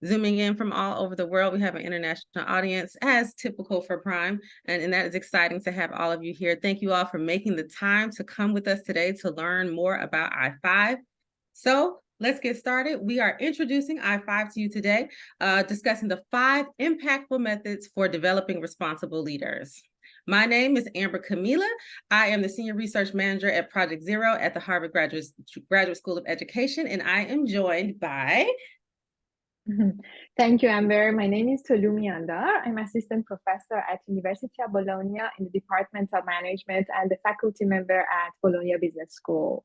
zooming in from all over the world. We have an international audience, as typical for Prime, and that is exciting to have all of you here. Thank you all for making the time to come with us today to learn more about I-5. So let's get started. We are introducing I-5 to you today, discussing the 5 impactful methods for developing responsible leaders. My name is Amber Camila. I am the Senior Research Manager at Project Zero at the Harvard Graduate School of Education, and I am joined by... Thank you, Amber. My name is Tolumi Andar. I'm Assistant Professor at University of Bologna in the Department of Management and a faculty member at Bologna Business School.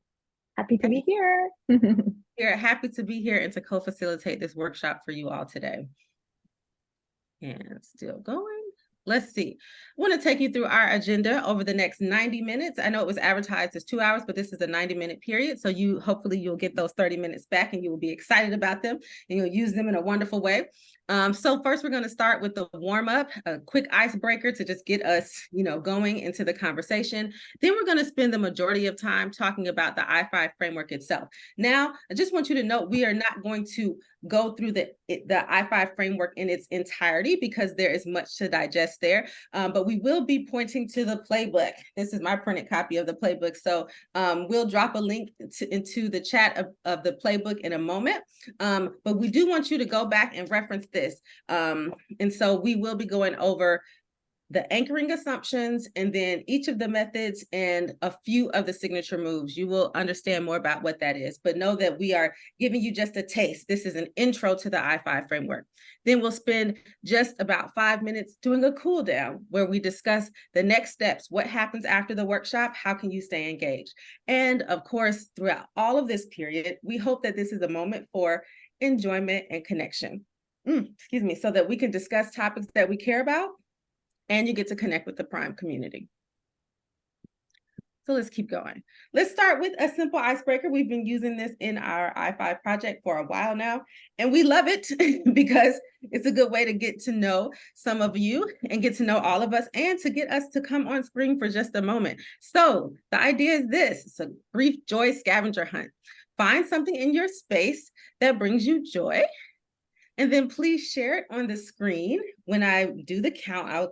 Happy to be here. We're happy to be here and to co-facilitate this workshop for you all today. And still going. Let's see. I want to take you through our agenda over the next 90 minutes. I know it was advertised as 2 hours, but this is a 90-minute period. So hopefully you'll get those 30 minutes back and you will be excited about them and you'll use them in a wonderful way. So first we're going to start with the warm up, a quick icebreaker to just get us, going into the conversation. Then we're going to spend the majority of time talking about the I-5 framework itself. Now, I just want you to note we are not going to go through the I-5 framework in its entirety because there is much to digest there, but we will be pointing to the playbook. This is my printed copy of the playbook, so we'll drop a link into the chat of the playbook in a moment, but we do want you to go back and reference this, and so we will be going over the anchoring assumptions, and then each of the methods and a few of the signature moves. You will understand more about what that is, but know that we are giving you just a taste. This is an intro to the I-5 framework. Then we'll spend just about 5 minutes doing a cool down where we discuss the next steps, what happens after the workshop, how can you stay engaged? And of course, throughout all of this period, we hope that this is a moment for enjoyment and connection. So that we can discuss topics that we care about, and you get to connect with the Prime community. So let's keep going. Let's start with a simple icebreaker. We've been using this in our I-5 project for a while now, and we love it because it's a good way to get to know some of you and get to know all of us and to get us to come on screen for just a moment. So the idea is this: it's a brief joy scavenger hunt. Find something in your space that brings you joy, and then please share it on the screen. When I do the count, I'll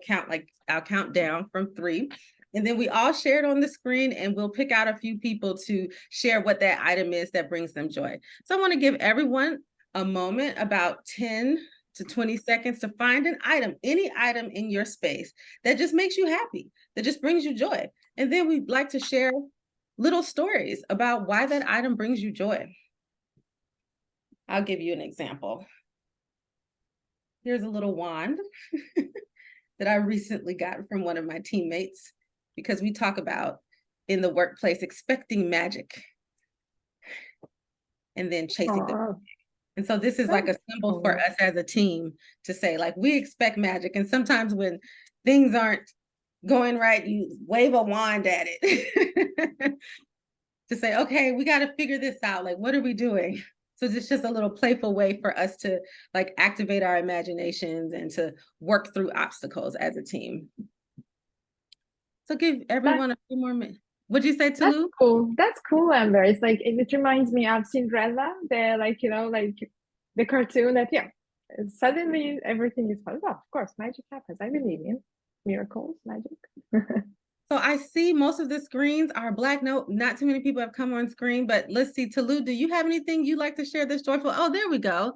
count down from 3. And then we all share it on the screen, and we'll pick out a few people to share what that item is that brings them joy. So I want to give everyone a moment, about 10 to 20 seconds, to find an item, any item in your space that just makes you happy, that just brings you joy. And then we'd like to share little stories about why that item brings you joy. I'll give you an example. Here's a little wand that I recently got from one of my teammates, because we talk about in the workplace expecting magic and then chasing them. And so this is like a symbol for us as a team to say, like, we expect magic. And sometimes when things aren't going right, you wave a wand at it to say, okay, we got to figure this out. Like, what are we doing? So it's just a little playful way for us to activate our imaginations and to work through obstacles as a team. So give everyone a few more minutes. What'd you say, Tolu? That's cool. That's cool, Amber. It's like, it reminds me of Cinderella. They're the cartoon that, suddenly everything is fun. Well, of course, magic happens. I believe in miracles, magic. So I see most of the screens are Black. No, not too many people have come on screen, but let's see. Tolu, do you have anything you'd like to share that's joyful? Oh, there we go.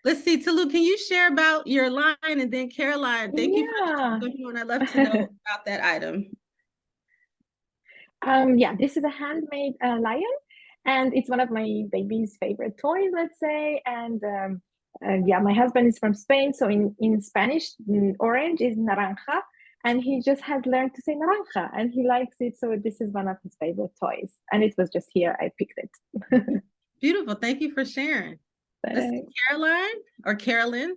Let's see, Tolu, can you share about your line? And then Caroline, thank you for the. I'd love to know about that item. This is a handmade lion, and it's one of my baby's favorite toys, let's say. And my husband is from Spain, so in Spanish, orange is naranja. And he just has learned to say naranja, and he likes it. So this is one of his favorite toys. And it was just here, I picked it. Beautiful. Thank you for sharing. Let's see, Caroline or Carolyn.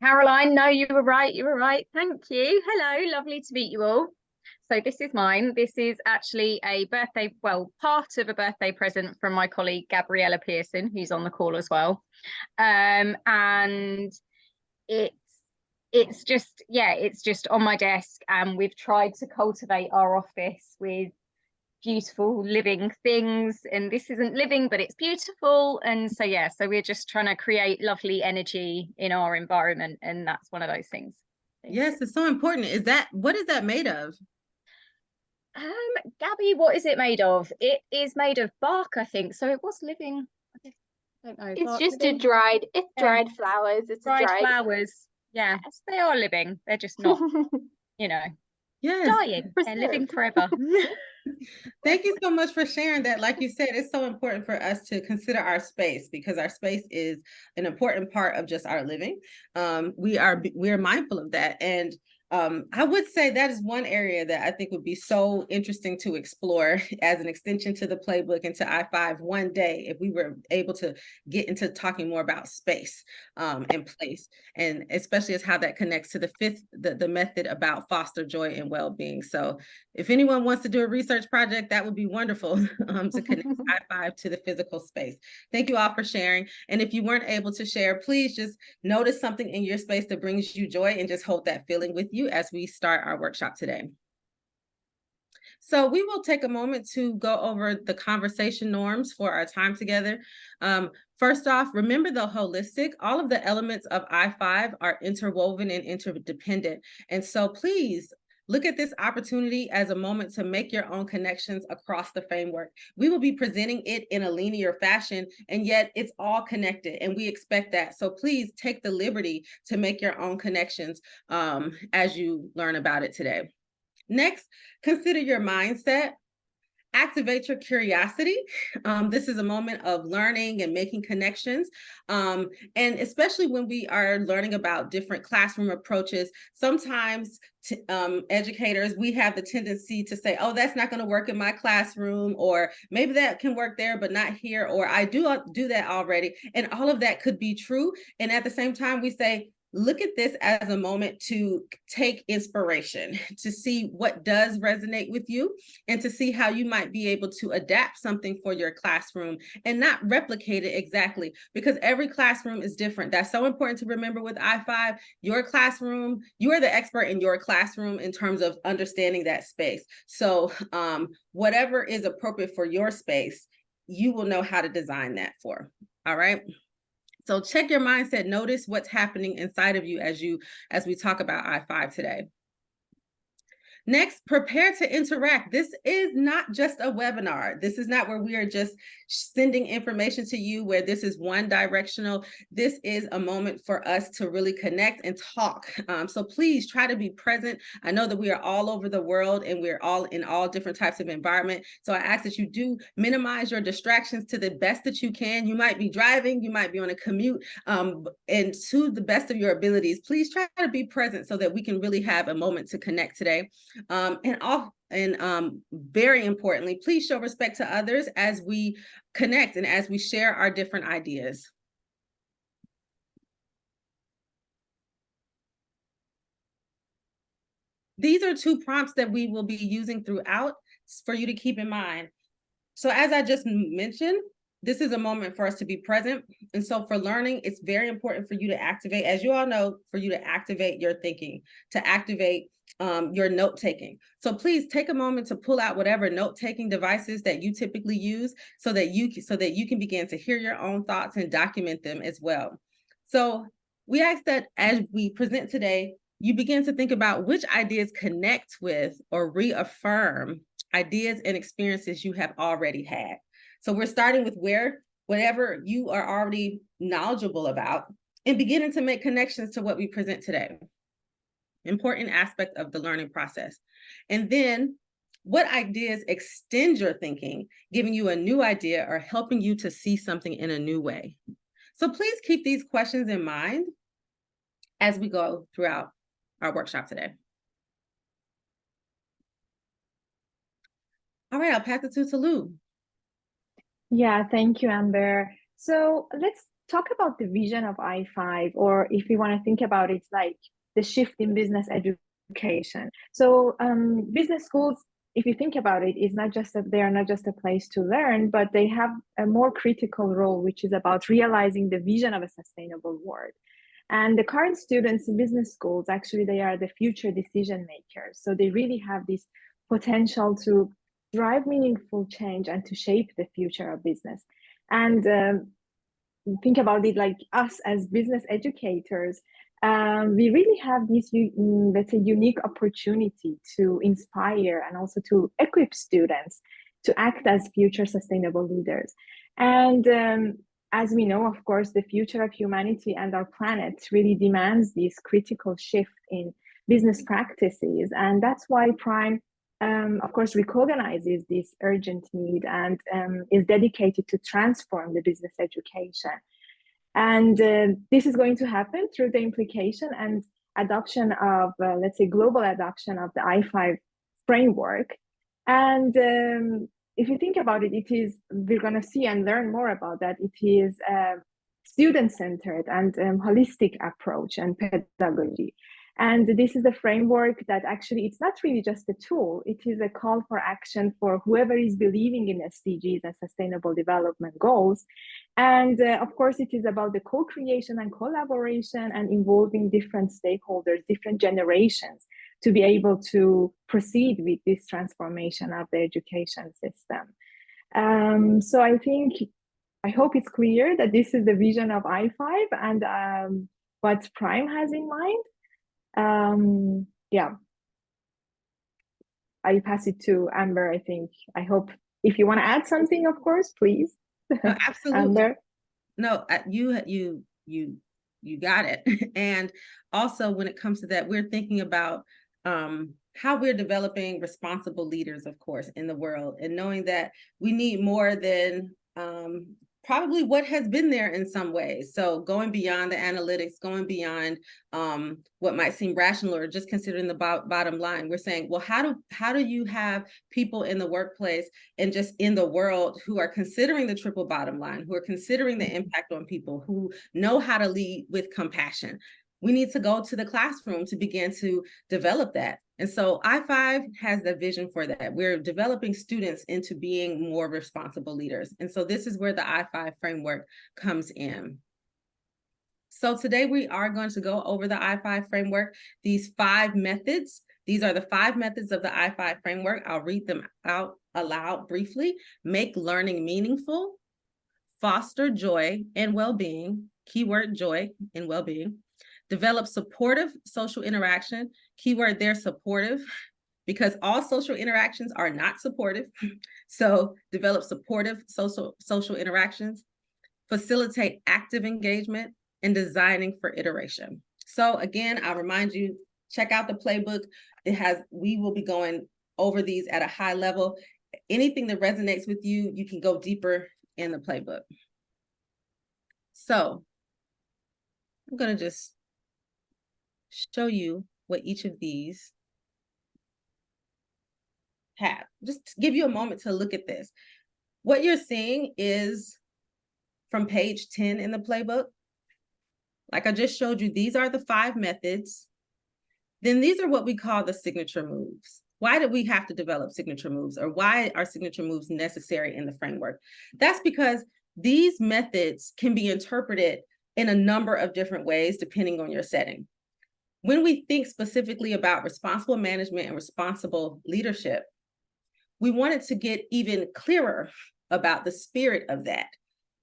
Caroline, no, you were right. You were right. Thank you. Hello, lovely to meet you all. So this is mine. This is actually a birthday, part of a birthday present from my colleague, Gabriella Pearson, who's on the call as well. And it's just on my desk, and we've tried to cultivate our office with beautiful living things, and this isn't living, but it's beautiful. And so yeah, so we're just trying to create lovely energy in our environment, and that's one of those things. Yes, it's so important. What is that made of? Gabby, what is it made of? It is made of bark, I think. So it was living. I don't know. It's bark, just living. it's dried flowers. It's dried a dried flowers. Yeah, Yes. they are living. They're just not, you know, Yes. dying. They're living forever. Thank you so much for sharing that. Like you said, it's so important for us to consider our space, because our space is an important part of just our living. We are mindful of that. And I would say that is one area that I think would be so interesting to explore as an extension to the playbook and to I-5 one day, if we were able to get into talking more about space and place, and especially as how that connects to the method about foster joy and well-being. So if anyone wants to do a research project, that would be wonderful to connect I-5 to the physical space. Thank you all for sharing. And if you weren't able to share, please just notice something in your space that brings you joy and just hold that feeling with you as we start our workshop today. So we will take a moment to go over the conversation norms for our time together. First off, remember the holistic. All of the elements of I-5 are interwoven and interdependent. And so please look at this opportunity as a moment to make your own connections across the framework. We will be presenting it in a linear fashion, and yet it's all connected, and we expect that. So please take the liberty to make your own connections as you learn about it today. Next, consider your mindset. Activate your curiosity. This is a moment of learning and making connections. And especially when we are learning about different classroom approaches, sometimes educators, we have the tendency to say, oh, that's not going to work in my classroom, or maybe that can work there, but not here, or I do that already. And all of that could be true. And at the same time, we say, look at this as a moment to take inspiration, to see what does resonate with you, and to see how you might be able to adapt something for your classroom and not replicate it exactly, because every classroom is different. That's so important to remember with I-5. Your classroom, you are the expert in your classroom in terms of understanding that space. So whatever is appropriate for your space, you will know how to design that for. All right. So check your mindset, notice what's happening inside of you as we talk about I-5 today. Next, prepare to interact. This is not just a webinar. This is not where we are just sending information to you, where this is one directional. This is a moment for us to really connect and talk. So please try to be present. I know that we are all over the world and we're all in all different types of environment. So I ask that you do minimize your distractions to the best that you can. You might be driving, you might be on a commute, and to the best of your abilities, please try to be present so that we can really have a moment to connect today. Very importantly, please show respect to others as we connect and as we share our different ideas. These are two prompts that we will be using throughout for you to keep in mind. So as I just mentioned, this is a moment for us to be present. And so for learning, it's very important for you to activate, as you all know, for you to activate your thinking, to activate your note-taking. So please take a moment to pull out whatever note-taking devices that you typically use so that you can begin to hear your own thoughts and document them as well. So we ask that as we present today, you begin to think about which ideas connect with or reaffirm ideas and experiences you have already had. So we're starting with whatever you are already knowledgeable about and beginning to make connections to what we present today. Important aspect of the learning process. And then what ideas extend your thinking, giving you a new idea or helping you to see something in a new way. So please keep these questions in mind as we go throughout our workshop today. All right, I'll pass it to Lou. Yeah, thank you, Amber. So let's talk about the vision of I-5, or if you want to think about it, like the shift in business education. So business schools, if you think about it, is not just that they are not just a place to learn, but they have a more critical role, which is about realizing the vision of a sustainable world. And the current students in business schools, actually, they are the future decision makers. So they really have this potential to drive meaningful change and to shape the future of business. And think about it like us as business educators, we really have this, let's say, unique opportunity to inspire and also to equip students to act as future sustainable leaders. And as we know, of course, the future of humanity and our planet really demands this critical shift in business practices. And that's why PRIME, of course, recognizes this urgent need and is dedicated to transform the business education. And this is going to happen through the implication and adoption of, let's say, global adoption of the I5 framework. And if you think about it, we're going to see and learn more about that. It is a student-centered and holistic approach and pedagogy. And this is the framework that actually, it's not really just a tool, it is a call for action for whoever is believing in SDGs and sustainable development goals. And of course, it is about the co-creation and collaboration and involving different stakeholders, different generations, to be able to proceed with this transformation of the education system. So I hope it's clear that this is the vision of I5 and what PRIME has in mind. Yeah, I pass it to Amber. I hope if you want to add something, of course, please. No, absolutely. Amber. No, you got it. And also when it comes to that, we're thinking about how we're developing responsible leaders, of course, in the world, and knowing that we need more than probably what has been there in some ways. So going beyond the analytics, going beyond what might seem rational or just considering the bottom line, we're saying, well, how do you have people in the workplace and just in the world who are considering the triple bottom line, who are considering the impact on people, who know how to lead with compassion? We need to go to the classroom to begin to develop that. And so I5 has the vision for that. We're developing students into being more responsible leaders. And so this is where the I5 framework comes in. So today we are going to go over the I5 framework, these 5 methods. These are the 5 methods of the I5 framework. I'll read them out aloud briefly. Make learning meaningful, foster joy and well-being, keyword joy and well-being, develop supportive social interaction, keyword there, supportive, because all social interactions are not supportive. So develop supportive social interactions, facilitate active engagement, and designing for iteration. So again, I'll remind you, check out the playbook. We will be going over these at a high level. Anything that resonates with you, you can go deeper in the playbook. So I'm going to just show you what each of these have. Just give you a moment to look at this. What you're seeing is from page 10 in the playbook. Like I just showed you, these are the 5 methods. Then these are what we call the signature moves. Why do we have to develop signature moves, or why are signature moves necessary in the framework? That's because these methods can be interpreted in a number of different ways depending on your setting. When we think specifically about responsible management and responsible leadership, we wanted to get even clearer about the spirit of that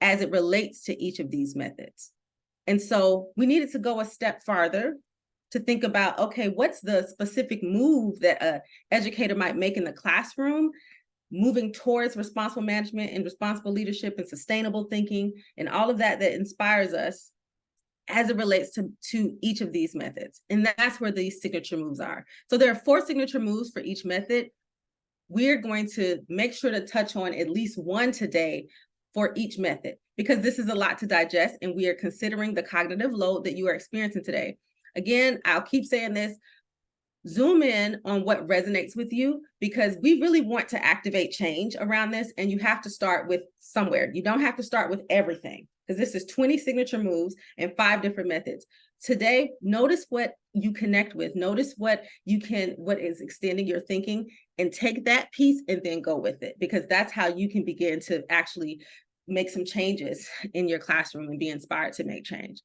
as it relates to each of these methods. And so we needed to go a step farther to think about, okay, what's the specific move that an educator might make in the classroom, moving towards responsible management and responsible leadership and sustainable thinking and all of that inspires us as it relates to each of these methods. And that's where these signature moves are. So there are 4 signature moves for each method. We're going to make sure to touch on at least one today for each method, because this is a lot to digest and we are considering the cognitive load that you are experiencing today. Again, I'll keep saying this, zoom in on what resonates with you, because we really want to activate change around this, and you have to start with somewhere. You don't have to start with everything, because this is 20 signature moves and 5 different methods. Today, notice what you connect with, notice what is extending your thinking, and take that piece and then go with it, because that's how you can begin to actually make some changes in your classroom and be inspired to make change.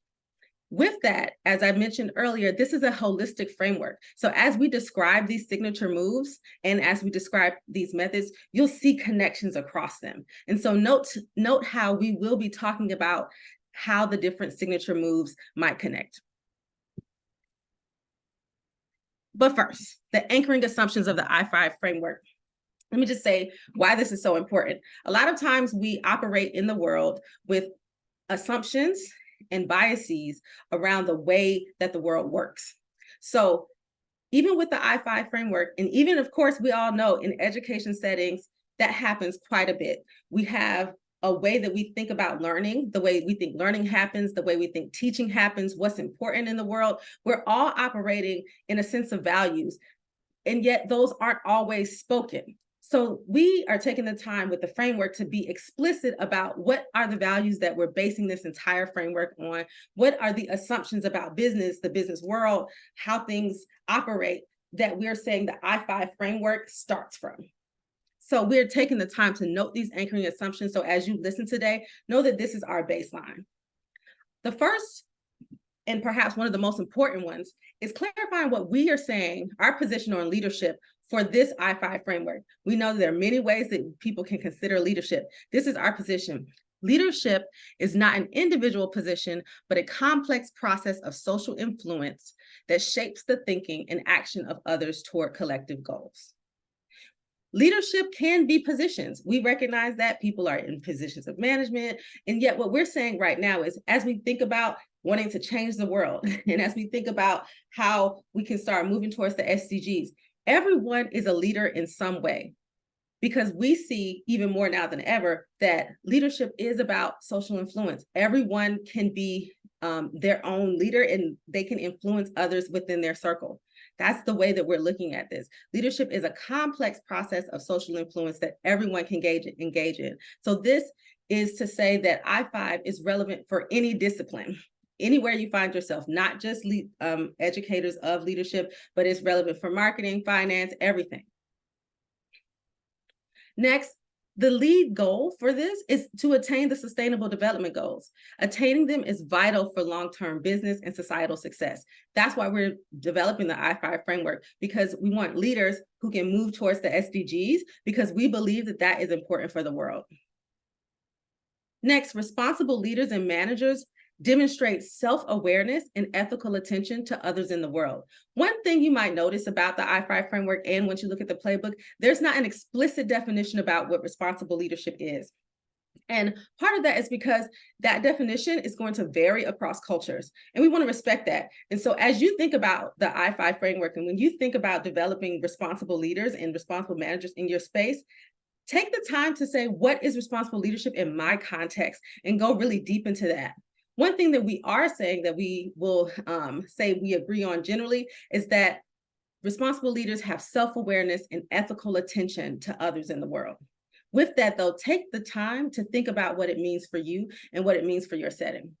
With that, as I mentioned earlier, this is a holistic framework. So as we describe these signature moves and as we describe these methods, you'll see connections across them. And so note how we will be talking about how the different signature moves might connect. But first, the anchoring assumptions of the I-5 framework. Let me just say why this is so important. A lot of times we operate in the world with assumptions and biases around the way that the world works. So even with the I-5 framework, and even of course, we all know in education settings, that happens quite a bit. We have a way that we think about learning, the way we think learning happens, the way we think teaching happens, what's important in the world. We're all operating in a sense of values, and yet those aren't always spoken. So we are taking the time with the framework to be explicit about what are the values that we're basing this entire framework on, what are the assumptions about business, the business world, how things operate that we're saying the I-5 framework starts from. So we're taking the time to note these anchoring assumptions. So as you listen today, know that this is our baseline. The first, and perhaps one of the most important ones, is clarifying what we are saying, our position on leadership for this I-5 framework. We know there are many ways that people can consider leadership. This is our position. Leadership is not an individual position, but a complex process of social influence that shapes the thinking and action of others toward collective goals. Leadership can be positions. We recognize that people are in positions of management, and yet what we're saying right now is as we think about wanting to change the world, and as we think about how we can start moving towards the SDGs, everyone is a leader in some way, because we see even more now than ever that leadership is about social influence. Everyone can be their own leader and they can influence others within their circle. That's the way that we're looking at this. Leadership is a complex process of social influence that everyone can engage in. So this is to say that I-5 is relevant for any discipline, anywhere you find yourself, not just educators of leadership, but it's relevant for marketing, finance, everything. Next, the lead goal for this is to attain the Sustainable Development Goals. Attaining them is vital for long-term business and societal success. That's why we're developing the I-5 framework, because we want leaders who can move towards the SDGs, because we believe that that is important for the world. Next, responsible leaders and managers demonstrate self-awareness and ethical attention to others in the world. One thing you might notice about the I-5 framework, and once you look at the playbook, there's not an explicit definition about what responsible leadership is. And part of that is because that definition is going to vary across cultures, and we want to respect that. And so as you think about the I-5 framework, and when you think about developing responsible leaders and responsible managers in your space, take the time to say, what is responsible leadership in my context, and go really deep into that. One thing that we are saying that we will say we agree on generally is that responsible leaders have self-awareness and ethical attention to others in the world. With that, though, take the time to think about what it means for you and what it means for your setting.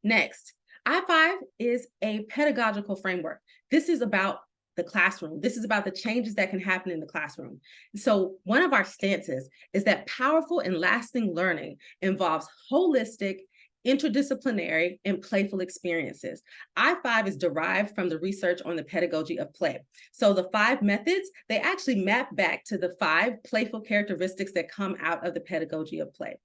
Next, I-5 is a pedagogical framework. This is about the classroom. This is about the changes that can happen in the classroom. So one of our stances is that powerful and lasting learning involves holistic, interdisciplinary, and playful experiences. I-5 is derived from the research on the pedagogy of play. So the 5 methods, they actually map back to the 5 playful characteristics that come out of the pedagogy of play.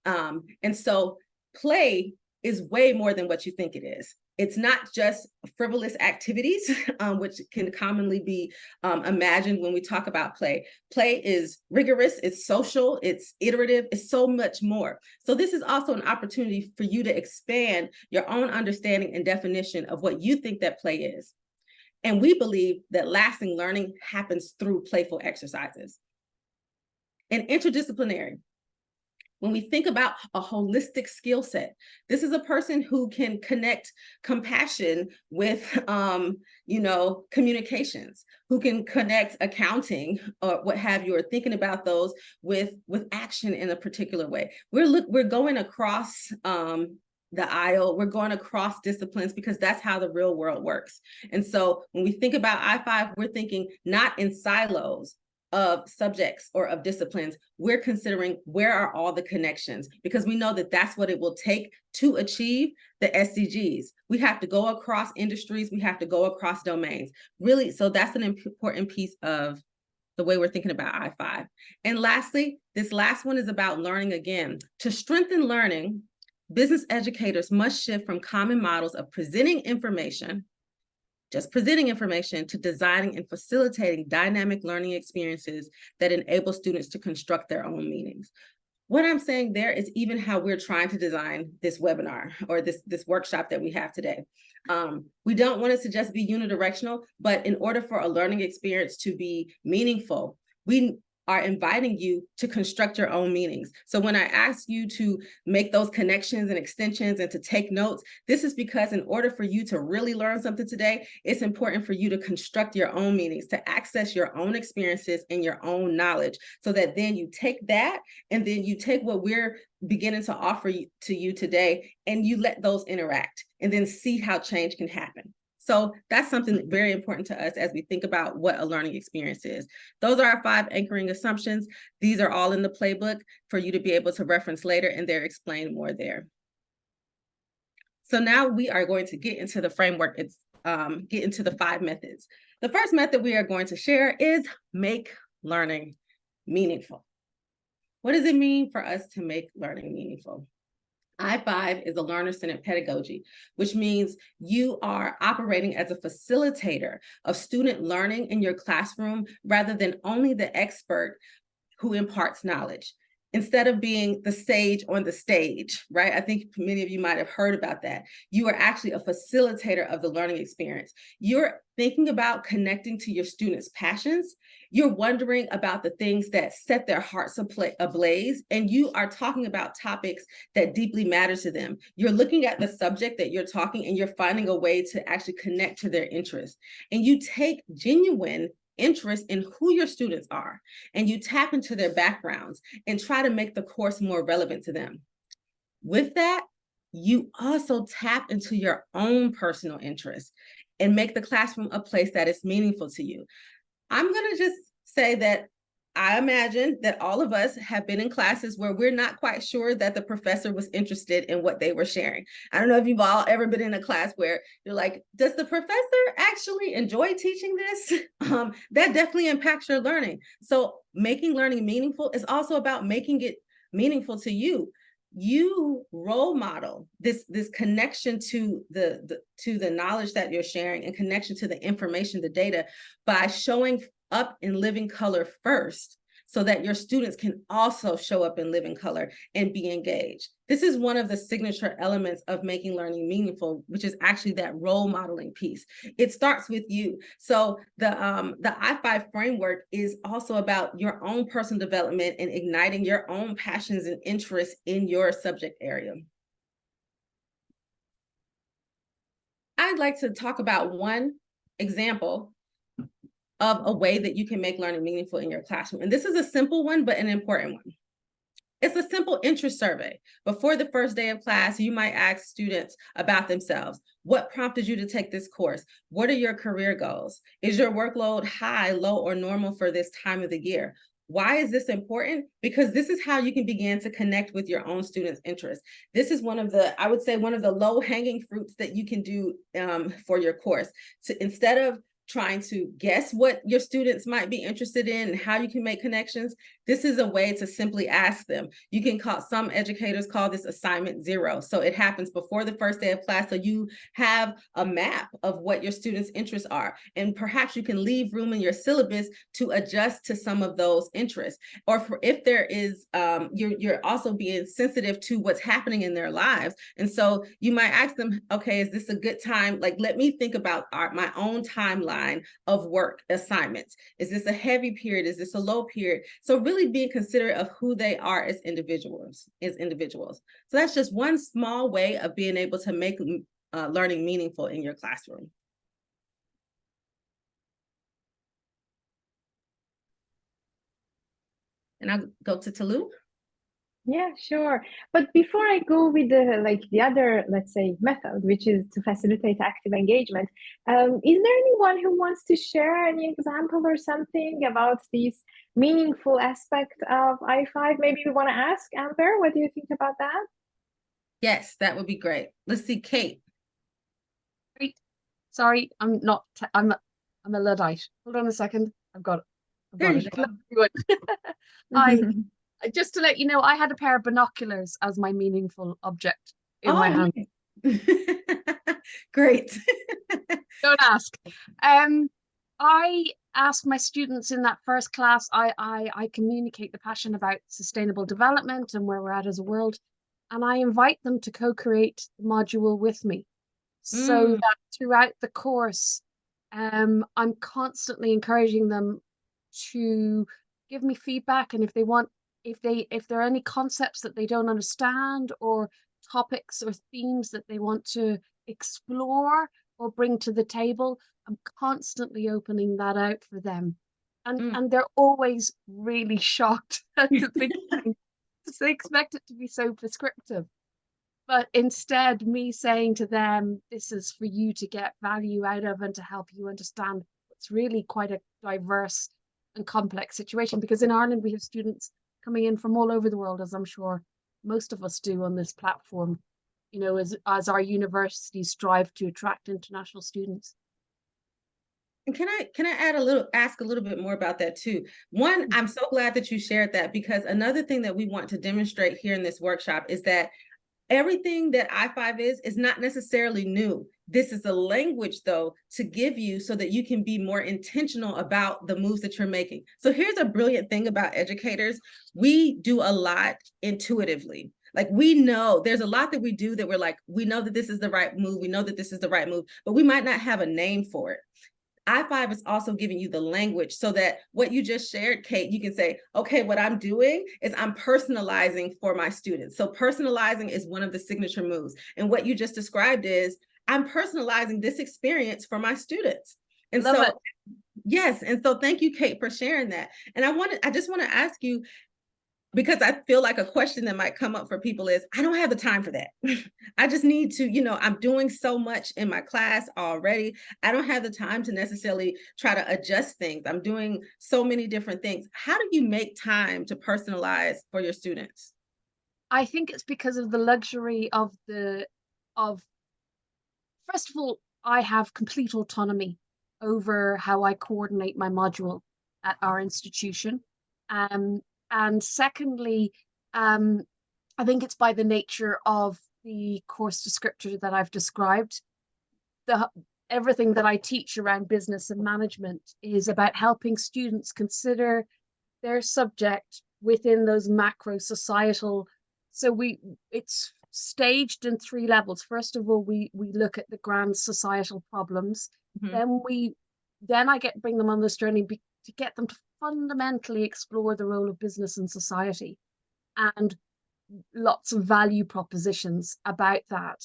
And so play is way more than what you think it is. It's not just frivolous activities, which can commonly be imagined when we talk about play. Play is rigorous, it's social, it's iterative, it's so much more. So this is also an opportunity for you to expand your own understanding and definition of what you think that play is. And we believe that lasting learning happens through playful exercises. And interdisciplinary. When we think about a holistic skill set, this is a person who can connect compassion with, communications, who can connect accounting or what have you, or thinking about those with action in a particular way. We're going across the aisle, we're going across disciplines, because that's how the real world works. And so when we think about I-5, we're thinking not in silos of subjects or of disciplines, we're considering where are all the connections, because we know that that's what it will take to achieve the SDGs. We have to go across industries, we have to go across domains. Really, so that's an important piece of the way we're thinking about I-5. And lastly, this last one is about learning again. To strengthen learning, business educators must shift from common models of presenting information, just presenting information, to designing and facilitating dynamic learning experiences that enable students to construct their own meanings. What I'm saying there is even how we're trying to design this webinar or this workshop that we have today. We don't want it to just be unidirectional, but in order for a learning experience to be meaningful, we are inviting you to construct your own meanings. So when I ask you to make those connections and extensions and to take notes, this is because in order for you to really learn something today, it's important for you to construct your own meanings, to access your own experiences and your own knowledge, so that then you take that and then you take what we're beginning to offer to you today and you let those interact and then see how change can happen. So that's something very important to us as we think about what a learning experience is. Those are our 5 anchoring assumptions. These are all in the playbook for you to be able to reference later, and they're explained more there. So now we are going to get into the framework. Get into the 5 methods. The first method we are going to share is make learning meaningful. What does it mean for us to make learning meaningful? I-5 is a learner-centered pedagogy, which means you are operating as a facilitator of student learning in your classroom rather than only the expert who imparts knowledge. Instead of being the sage on the stage, right? I think many of you might have heard about that. You are actually a facilitator of the learning experience. You're thinking about connecting to your students' passions. You're wondering about the things that set their hearts ablaze, and you are talking about topics that deeply matter to them. You're looking at the subject that you're talking, and you're finding a way to actually connect to their interests. And you take genuine interest in who your students are, and you tap into their backgrounds and try to make the course more relevant to them. With that, you also tap into your own personal interests and make the classroom a place that is meaningful to you. I'm going to just say that I imagine that all of us have been in classes where we're not quite sure that the professor was interested in what they were sharing. I don't know if you've all ever been in a class where you're like, does the professor actually enjoy teaching this? That definitely impacts your learning. So making learning meaningful is also about making it meaningful to you. You role model this connection to the knowledge that you're sharing and connection to the information, the data, by showing up in living color first, so that your students can also show up in living color and be engaged. This is one of the signature elements of making learning meaningful, which is actually that role modeling piece. It starts with you. So the I-5 framework is also about your own personal development and igniting your own passions and interests in your subject area. I'd like to talk about one example of a way that you can make learning meaningful in your classroom. And this is a simple one, but an important one. It's a simple interest survey. Before the first day of class, you might ask students about themselves. What prompted you to take this course? What are your career goals? Is your workload high, low, or normal for this time of the year? Why is this important? Because this is how you can begin to connect with your own students' interests. This is one of the, I would say, one of the low-hanging fruits that you can do for your course. So instead of trying to guess what your students might be interested in and how you can make connections, this is a way to simply ask them. You can call, some educators call this assignment 0. So it happens before the first day of class. So you have a map of what your students' interests are. And perhaps you can leave room in your syllabus to adjust to some of those interests. Or if there is, you're also being sensitive to what's happening in their lives. And so you might ask them, okay, is this a good time? Like, let me think about my own timeline of work assignments. Is this a heavy period? Is this a low period? So really being considerate of who they are as individuals. So that's just one small way of being able to make learning meaningful in your classroom. And I'll go to Talou. Yeah, sure. But before I go with the other, let's say, method, which is to facilitate active engagement, is there anyone who wants to share any example or something about this meaningful aspect of I5? Maybe we want to ask Amber, what do you think about that? Yes, that would be great. Let's see, Kate. Great. Sorry, I'm not. I'm a Luddite. Hold on a second. I've got it. There you go. I just to let you know, I had a pair of binoculars as my meaningful object in my hand. nice. Great. Don't ask. I ask my students in that first class, I communicate the passion about sustainable development and where we're at as a world, and I invite them to co-create the module with me, so that throughout the course, I'm constantly encouraging them to give me feedback, and if they want, if there are any concepts that they don't understand or topics or themes that they want to explore or bring to the table, I'm constantly opening that out for them. And they're always really shocked at the beginning because they expect it to be so prescriptive. But instead, me saying to them, this is for you to get value out of and to help you understand it's really quite a diverse and complex situation. Because in Ireland, we have students coming in from all over the world, as I'm sure most of us do on this platform, you know, as our universities strive to attract international students. And can I ask a little bit more about that too? One, I'm so glad that you shared that, because another thing that we want to demonstrate here in this workshop is that everything that I5 is not necessarily new. This is a language, though, to give you so that you can be more intentional about the moves that you're making. So here's a brilliant thing about educators. We do a lot intuitively. Like, we know there's a lot that we do that we're like, we know that this is the right move. We know that this is the right move, but we might not have a name for it. I5 is also giving you the language so that what you just shared, Kate, you can say, okay, what I'm doing is I'm personalizing for my students. So personalizing is one of the signature moves. And what you just described is I'm personalizing this experience for my students. And Love so, it. yes. And so thank you, Kate, for sharing that. And I just want to ask you, because I feel like a question that might come up for people is, I don't have the time for that. I just need to, I'm doing so much in my class already. I don't have the time to necessarily try to adjust things. I'm doing so many different things. How do you make time to personalize for your students? I think it's because of the luxury of first of all, I have complete autonomy over how I coordinate my module at our institution. And secondly, I think it's by the nature of the course descriptor that I've described. Everything that I teach around business and management is about helping students consider their subject within those macro societal. So it's staged in 3 levels. First of all, we look at the grand societal problems. Then I bring them on this journey to get them to fundamentally explore the role of business and society, and lots of value propositions about that.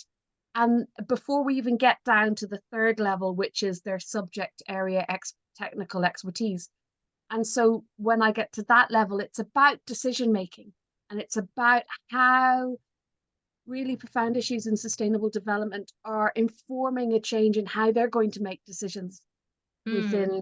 And before we even get down to the 3rd level, which is their subject area technical expertise. And so when I get to that level, it's about decision making, and it's about how really profound issues in sustainable development are informing a change in how they're going to make decisions within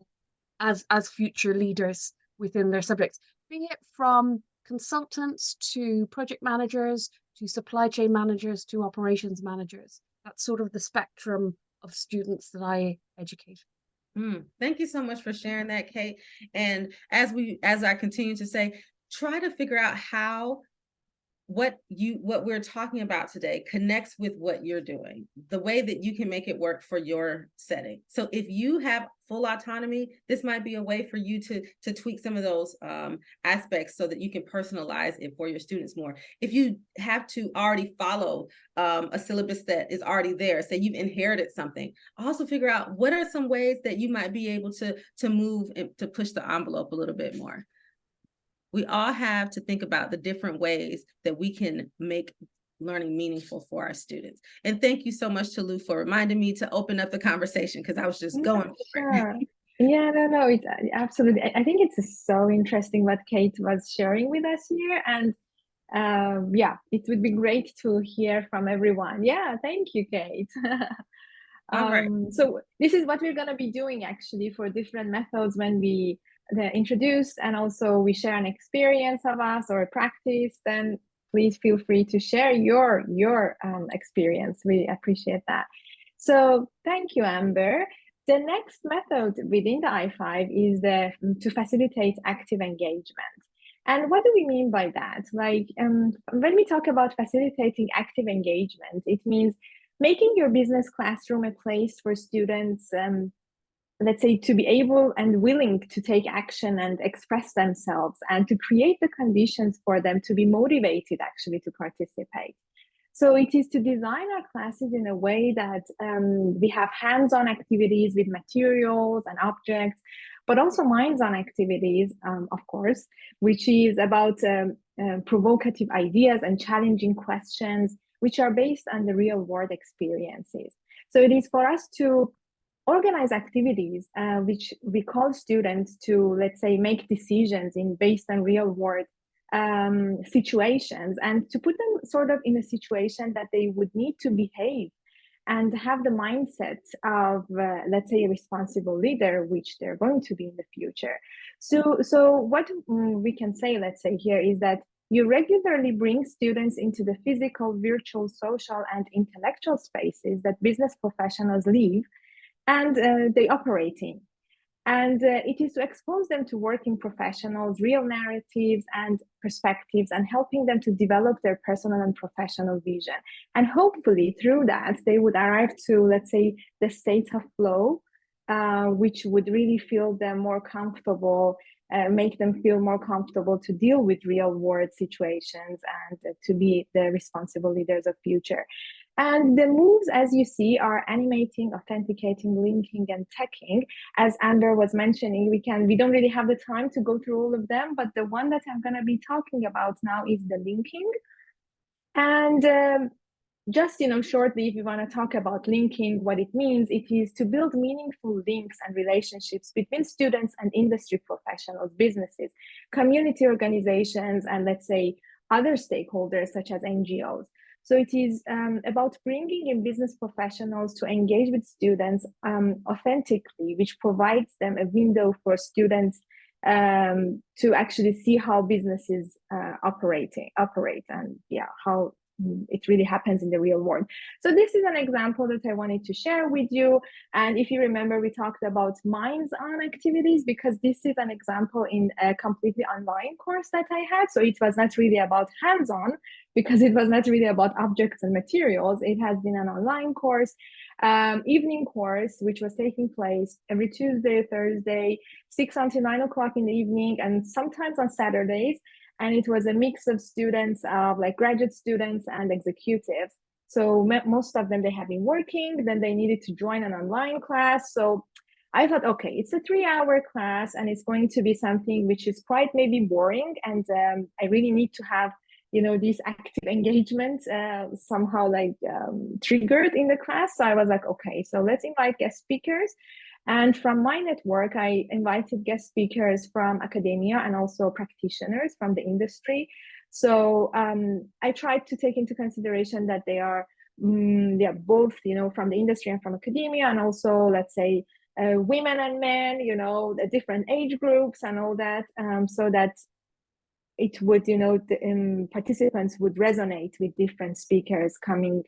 as future leaders within their subjects, be it from consultants to project managers to supply chain managers to operations managers. That's sort of the spectrum of students that I educate. Thank you so much for sharing that, Kate. And as I continue to say, try to figure out how what we're talking about today connects with what you're doing, the way that you can make it work for your setting. So if you have full autonomy, this might be a way for you to tweak some of those aspects so that you can personalize it for your students more. If you have to already follow a syllabus that is already there, say you've inherited something, also figure out what are some ways that you might be able to move and to push the envelope a little bit more. We all have to think about the different ways that we can make learning meaningful for our students. And thank you so much to Lou for reminding me to open up the conversation, because I was just going. Sure. Yeah, no, it's absolutely. I think it's so interesting what Kate was sharing with us here. And yeah, it would be great to hear from everyone. Yeah, thank you, Kate. All right. So this is what we're going to be doing actually for different methods when we introduce, and also we share an experience of us or a practice. Then please feel free to share your experience. We appreciate that. So thank you, Amber. The next method within the I5 is to facilitate active engagement. And what do we mean by that? Like when we talk about facilitating active engagement, it means making your business classroom a place for students, let's say, to be able and willing to take action and express themselves, and to create the conditions for them to be motivated actually to participate. So it is to design our classes in a way that we have hands-on activities with materials and objects, but also minds-on activities, of course, which is about provocative ideas and challenging questions, which are based on the real world experiences. So it is for us to organize activities which we call students to, let's say, make decisions based on real world situations, and to put them sort of in a situation that they would need to behave and have the mindset of, let's say, a responsible leader, which they're going to be in the future. So what we can say, let's say here, is that you regularly bring students into the physical, virtual, social, and intellectual spaces that business professionals live and they operate in. And it is to expose them to working professionals, real narratives and perspectives, and helping them to develop their personal and professional vision. And hopefully through that, they would arrive to, let's say, the state of flow, which would really feel them more comfortable, make them feel more comfortable to deal with real world situations and to be the responsible leaders of future. And the moves, as you see, are animating, authenticating, linking, and tagging. As Amber was mentioning, we don't really have the time to go through all of them, but the one that I'm going to be talking about now is the linking. And just, shortly, if you want to talk about linking, what it means, it is to build meaningful links and relationships between students and industry professionals, businesses, community organizations, and, let's say, other stakeholders such as NGOs. So it is about bringing in business professionals to engage with students authentically, which provides them a window for students to actually see how businesses operate and how it really happens in the real world. So this is an example that I wanted to share with you. And if you remember, we talked about minds-on activities, because this is an example in a completely online course that I had. So it was not really about hands-on, because it was not really about objects and materials. It has been an online course, evening course, which was taking place every Tuesday, Thursday, 6 until 9 o'clock in the evening, and sometimes on Saturdays. And it was a mix of students, like graduate students and executives. So most of them, they have been working, then they needed to join an online class. So I thought, okay, it's a 3-hour class and it's going to be something which is quite maybe boring. And I really need to have, this active engagement somehow like triggered in the class. So I was like, okay, so let's invite guest speakers. And from my network, I invited guest speakers from academia and also practitioners from the industry. So I tried to take into consideration that they are both, from the industry and from academia, and also, let's say, women and men, the different age groups and all that, so that it would, the participants would resonate with different speakers coming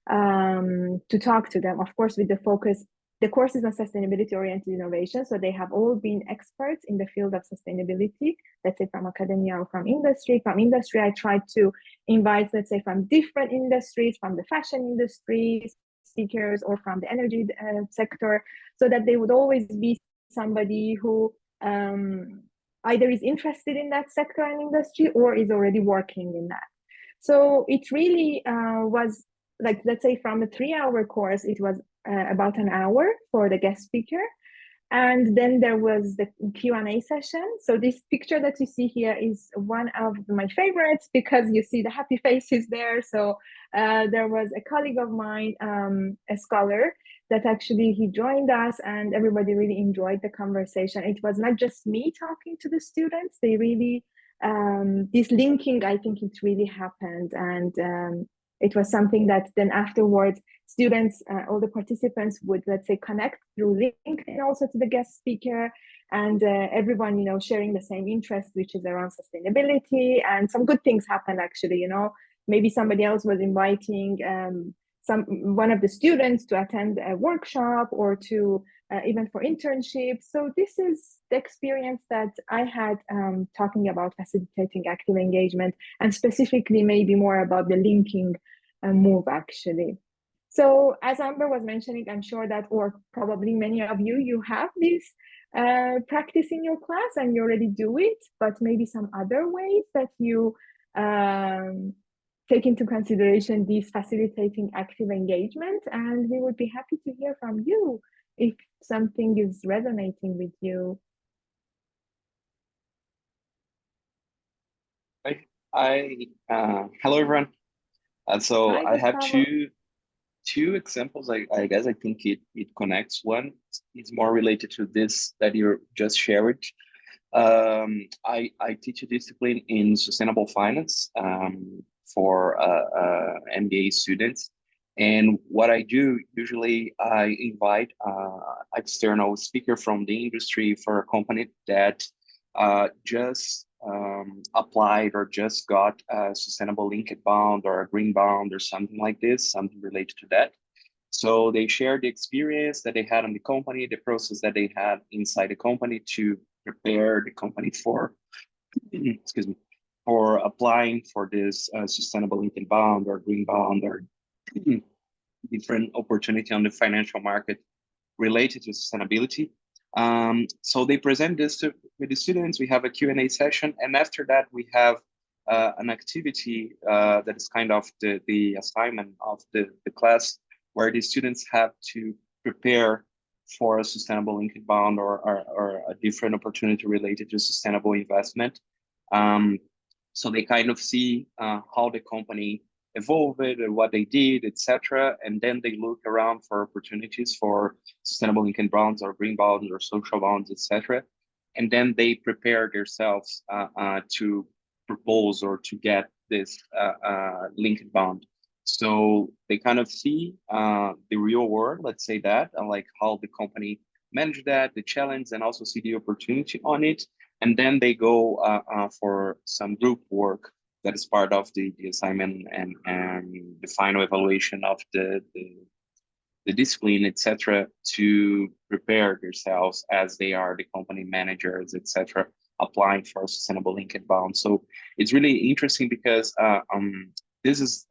to talk to them, of course, with the focus. The course is on sustainability-oriented innovation, so they have all been experts in the field of sustainability, let's say from academia or from industry. From industry, I tried to invite, let's say, from different industries, from the fashion industry speakers or from the energy sector, so that they would always be somebody who either is interested in that sector and industry or is already working in that. So it really was, like, let's say from a 3-hour course, it was about an hour for the guest speaker. And then there was the Q&A session. So this picture that you see here is one of my favorites, because you see the happy faces there. So there was a colleague of mine, a scholar, that actually he joined us, and everybody really enjoyed the conversation. It was not just me talking to the students. They really this linking, I think it really happened. And it was something that then afterwards, students, all the participants would, let's say, connect through LinkedIn also to the guest speaker, and everyone, you know, sharing the same interest, which is around sustainability. And some good things happened, actually, you know. Maybe somebody else was inviting one of the students to attend a workshop or to even for internships. So this is the experience that I had talking about facilitating active engagement, and specifically maybe more about the linking move, actually. So as Amber was mentioning, I'm sure that, or probably many of you, you have this practice in your class and you already do it, but maybe some other ways that you take into consideration these facilitating active engagement. And we would be happy to hear from you if something is resonating with you. Hello everyone. So Hi, I have Gustavo. two examples. I guess I think it connects. One is more related to this that you just shared. I teach a discipline in sustainable finance for MBA students. And what I do, usually I invite external speaker from the industry for a company that just applied or just got a sustainable linked bond or a green bond or something like this, something related to that. So they share the experience that they had on the company, the process that they had inside the company to prepare the company for, excuse me, for applying for this sustainable linked bond or green bond or different opportunity on the financial market related to sustainability. So they present this with the students. We have a Q&A session, and after that we have an activity that is kind of the assignment of the class, where the students have to prepare for a sustainable linked bond or a different opportunity related to sustainable investment. So they kind of see how the company evolved and what they did, etc. And then they look around for opportunities for sustainable linked bonds or green bonds or social bonds, etc. And then they prepare themselves to propose or to get this linked bond. So they kind of see the real world, let's say that, and like how the company managed that, the challenge, and also see the opportunity on it. And then they go for some group work that is part of the assignment and the final evaluation of the discipline, etc., to prepare themselves as they are the company managers, etc., applying for a sustainable linked bond. So it's really interesting because this is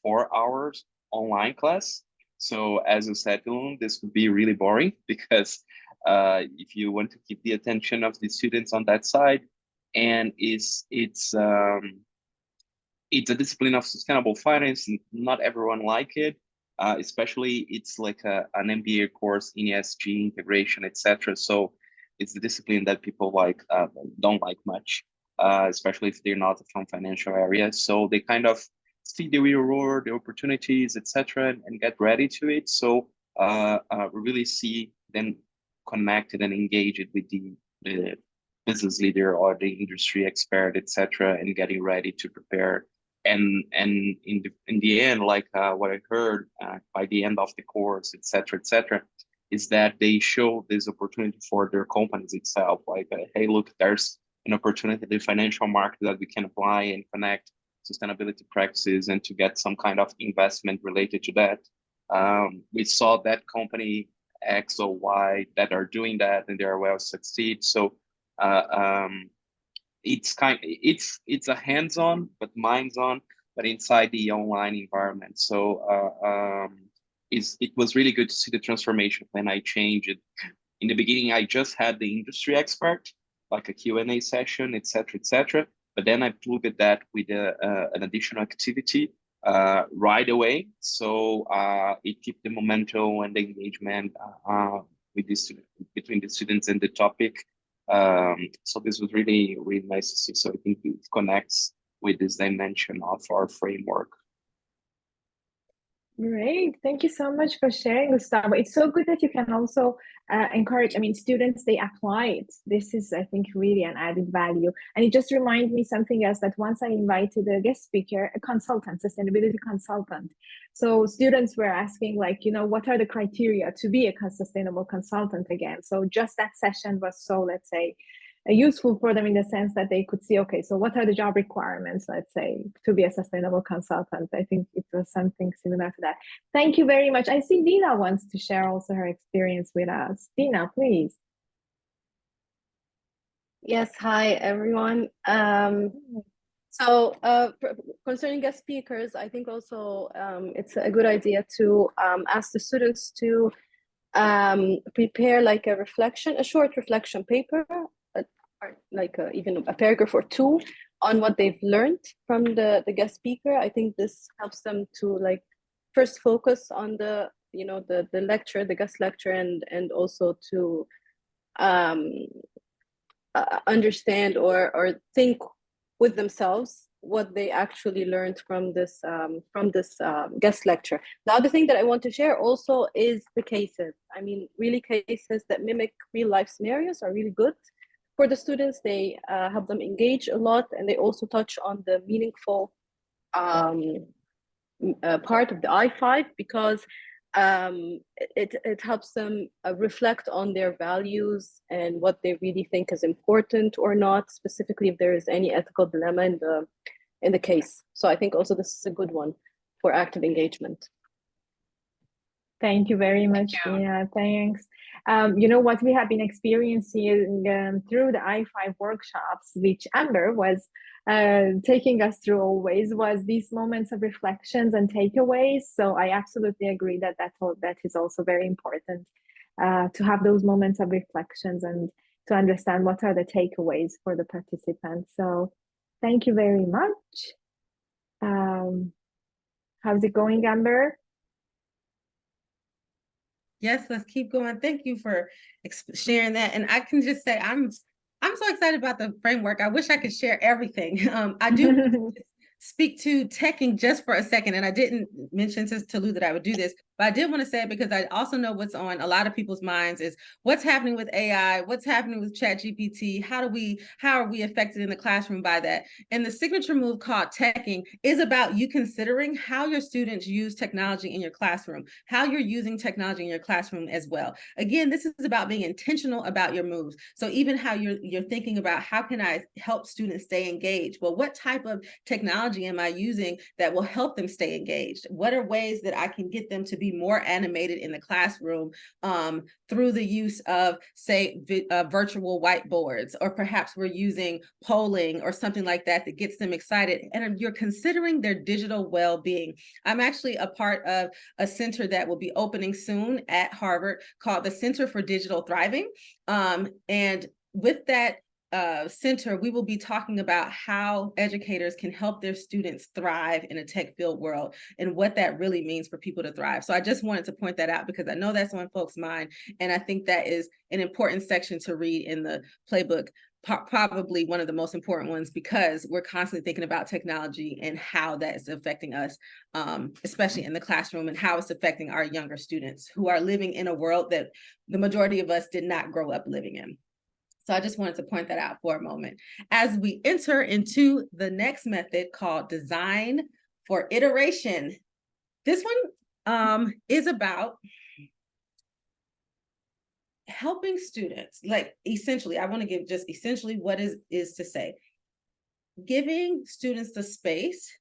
4 hours online class. So as you said, this would be really boring because if you want to keep the attention of the students on that side, and it's a discipline of sustainable finance. Not everyone like it, especially it's like an MBA course in ESG integration, etc. So it's the discipline that people don't like much, especially if they're not from financial area. So they kind of see the real world, the opportunities, etc., and get ready to it. So really see them connected and engaged with the business leader or the industry expert, etc., and getting ready to prepare. And in the end, like what I heard by the end of the course, etc., is that they show this opportunity for their companies itself. Like, hey, look, there's an opportunity in the financial market that we can apply and connect sustainability practices and to get some kind of investment related to that. We saw that company X or Y that are doing that and they are well succeed. So it's a hands-on but minds-on, but inside the online environment. So it was really good to see the transformation when I changed it. In the beginning, I just had the industry expert, like a Q&A session, etc. But then I plugged that with an additional activity right away. So it kept the momentum and the engagement with between the students and the topic. So this was really, really nice to see. So I think it connects with this dimension of our framework. Great. Thank you so much for sharing, Gustavo. It's so good that you can also encourage, I mean, students, they apply it. This is, I think, really an added value. And it just reminded me something else, that once I invited a guest speaker, a consultant, sustainability consultant. So students were asking, like, what are the criteria to be a sustainable consultant again? So just that session was so, let's say, useful for them in the sense that they could see, okay, so what are the job requirements, let's say, to be a sustainable consultant? I think it was something similar to that. Thank you very much. I see Dina wants to share also her experience with us. Dina, please. Yes, hi everyone. Concerning guest speakers, I think also it's a good idea to ask the students to prepare like a short reflection paper, like even a paragraph or two on what they've learned from the guest speaker. I think this helps them to like first focus on the lecture, the guest lecture, and also to understand or think with themselves what they actually learned from this guest lecture. The other thing that I want to share also is the cases. I mean, really cases that mimic real life scenarios are really good for the students. They help them engage a lot, and they also touch on the meaningful part of the I5, because it helps them reflect on their values and what they really think is important or not, specifically if there is any ethical dilemma in the case. So I think also this is a good one for active engagement. Thank you very much, Dina. Thanks. What we have been experiencing through the I5 workshops, which Amber was taking us through always, was these moments of reflections and takeaways. So I absolutely agree that that is also very important, to have those moments of reflections and to understand what are the takeaways for the participants. So thank you very much. How's it going, Amber? Yes, let's keep going. Thank you for sharing that. And I can just say I'm so excited about the framework. I wish I could share everything. I do speak to teching just for a second, and I didn't mention to Lou that I would do this, but I did want to say it because I also know what's on a lot of people's minds is what's happening with AI, what's happening with ChatGPT, how are we affected in the classroom by that? And the signature move called teching is about you considering how your students use technology in your classroom, how you're using technology in your classroom as well. Again, this is about being intentional about your moves. So even how you're thinking about how can I help students stay engaged? Well, what type of technology am I using that will help them stay engaged? What are ways that I can get them to be more animated in the classroom through the use of, say, virtual whiteboards, or perhaps we're using polling or something like that that gets them excited, and you're considering their digital well-being. I'm actually a part of a center that will be opening soon at Harvard called the Center for Digital Thriving. And with that center, we will be talking about how educators can help their students thrive in a tech-filled world and what that really means for people to thrive. So I just wanted to point that out because I know that's on folks' mind, and I think that is an important section to read in the playbook, probably one of the most important ones, because we're constantly thinking about technology and how that is affecting us, especially in the classroom, and how it's affecting our younger students who are living in a world that the majority of us did not grow up living in. So I just wanted to point that out for a moment. As we enter into the next method called design for iteration, this one is about helping students, like essentially, I want to give just essentially what is to say, giving students the space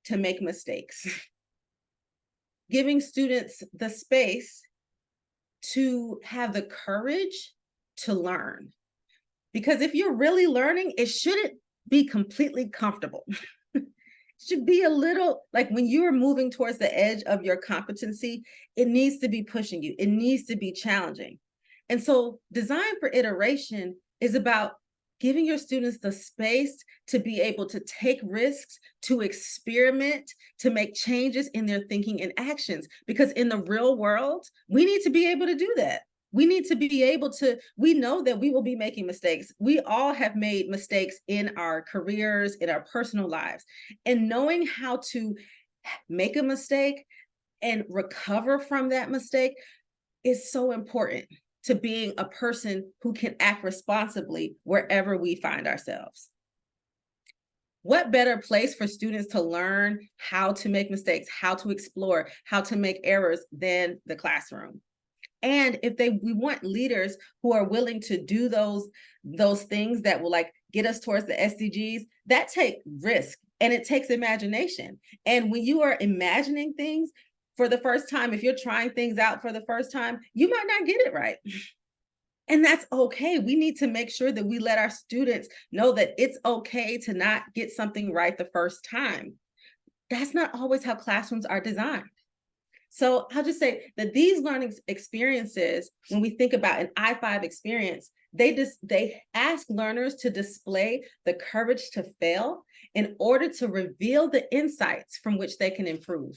to make mistakes, giving students the space to have the courage to learn. Because if you're really learning, it shouldn't be completely comfortable. It should be a little, like when you're moving towards the edge of your competency, it needs to be pushing you. It needs to be challenging. And so design for iteration is about giving your students the space to be able to take risks, to experiment, to make changes in their thinking and actions. Because in the real world, we need to be able to do that. We need to be able to, we know that we will be making mistakes. We all have made mistakes in our careers, in our personal lives. And knowing how to make a mistake, and recover from that mistake is so important to being a person who can act responsibly wherever we find ourselves. What better place for students to learn how to make mistakes, how to explore, how to make errors than the classroom? And if we want leaders who are willing to do those things that will like get us towards the SDGs, that take risk and it takes imagination. And when you are imagining things for the first time, if you're trying things out for the first time, you might not get it right. And that's okay. We need to make sure that we let our students know that it's okay to not get something right the first time. That's not always how classrooms are designed. So I'll just say that these learning experiences, when we think about an I-5 experience, they ask learners to display the courage to fail in order to reveal the insights from which they can improve.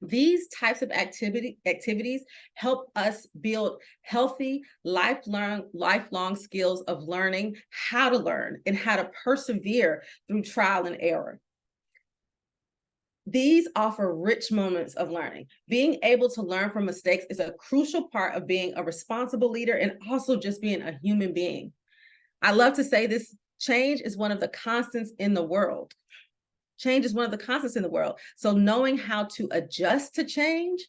These types of activities help us build healthy, lifelong skills of learning how to learn and how to persevere through trial and error. These offer rich moments of learning. Being able to learn from mistakes is a crucial part of being a responsible leader and also just being a human being. I love to say this: change is one of the constants in the world. Change is one of the constants in the world. So knowing how to adjust to change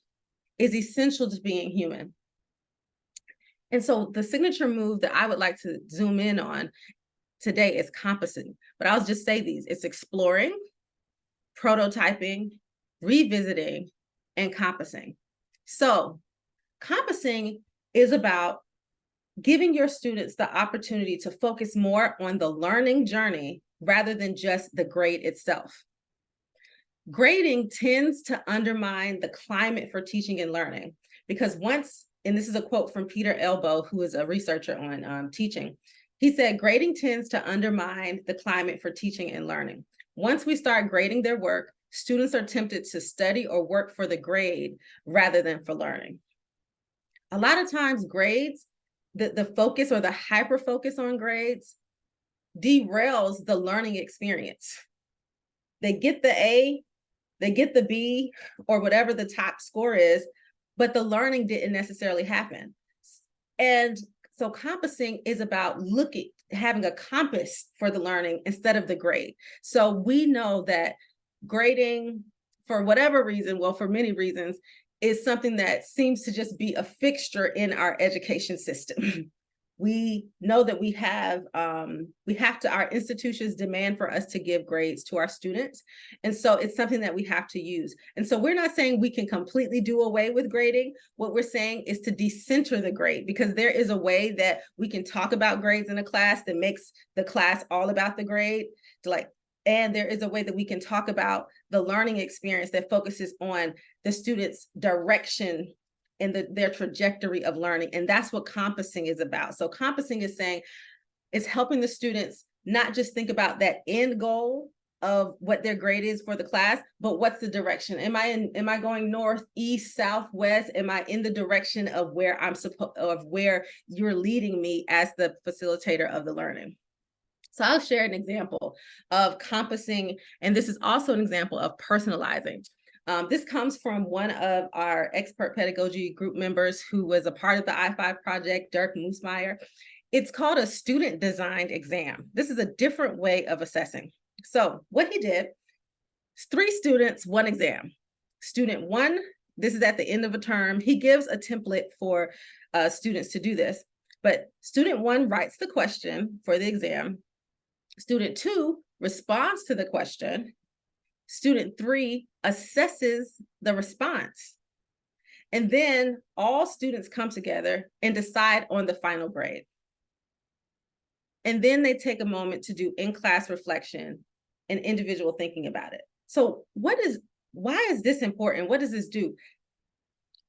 is essential to being human. And so the signature move that I would like to zoom in on today is compassing. But I'll just say these: it's exploring, prototyping, revisiting, and compassing. So compassing is about giving your students the opportunity to focus more on the learning journey rather than just the grade itself. Grading tends to undermine the climate for teaching and learning because and this is a quote from Peter Elbow, who is a researcher on teaching. He said, grading tends to undermine the climate for teaching and learning. Once we start grading their work, students are tempted to study or work for the grade rather than for learning. A lot of times grades, the focus or the hyper focus on grades derails the learning experience. They get the A, they get the B, or whatever the top score is, but the learning didn't necessarily happen. And so compassing is about having a compass for the learning instead of the grade. So we know that grading, for whatever reason, well, for many reasons, is something that seems to just be a fixture in our education system. We know that our institutions demand for us to give grades to our students. And so it's something that we have to use. And so we're not saying we can completely do away with grading. What we're saying is to decenter the grade, because there is a way that we can talk about grades in a class that makes the class all about the grade. And there is a way that we can talk about the learning experience that focuses on the student's direction and their trajectory of learning. And that's what compassing is about. So compassing is saying, it's helping the students not just think about that end goal of what their grade is for the class, but what's the direction? Am I going north, east, south, west? Am I in the direction of where where you're leading me as the facilitator of the learning? So I'll share an example of compassing, and this is also an example of personalizing. This comes from one of our expert pedagogy group members who was a part of the I-5 project, Dirk Moosmeyer. It's called a student-designed exam. This is a different way of assessing. So what he did is 3 students, 1 exam. Student 1, this is at the end of a term. He gives a template for students to do this, but student 1 writes the question for the exam. Student 2 responds to the question. Student 3 assesses the response. And then all students come together and decide on the final grade. And then they take a moment to do in-class reflection and individual thinking about it. So why is this important? What does this do?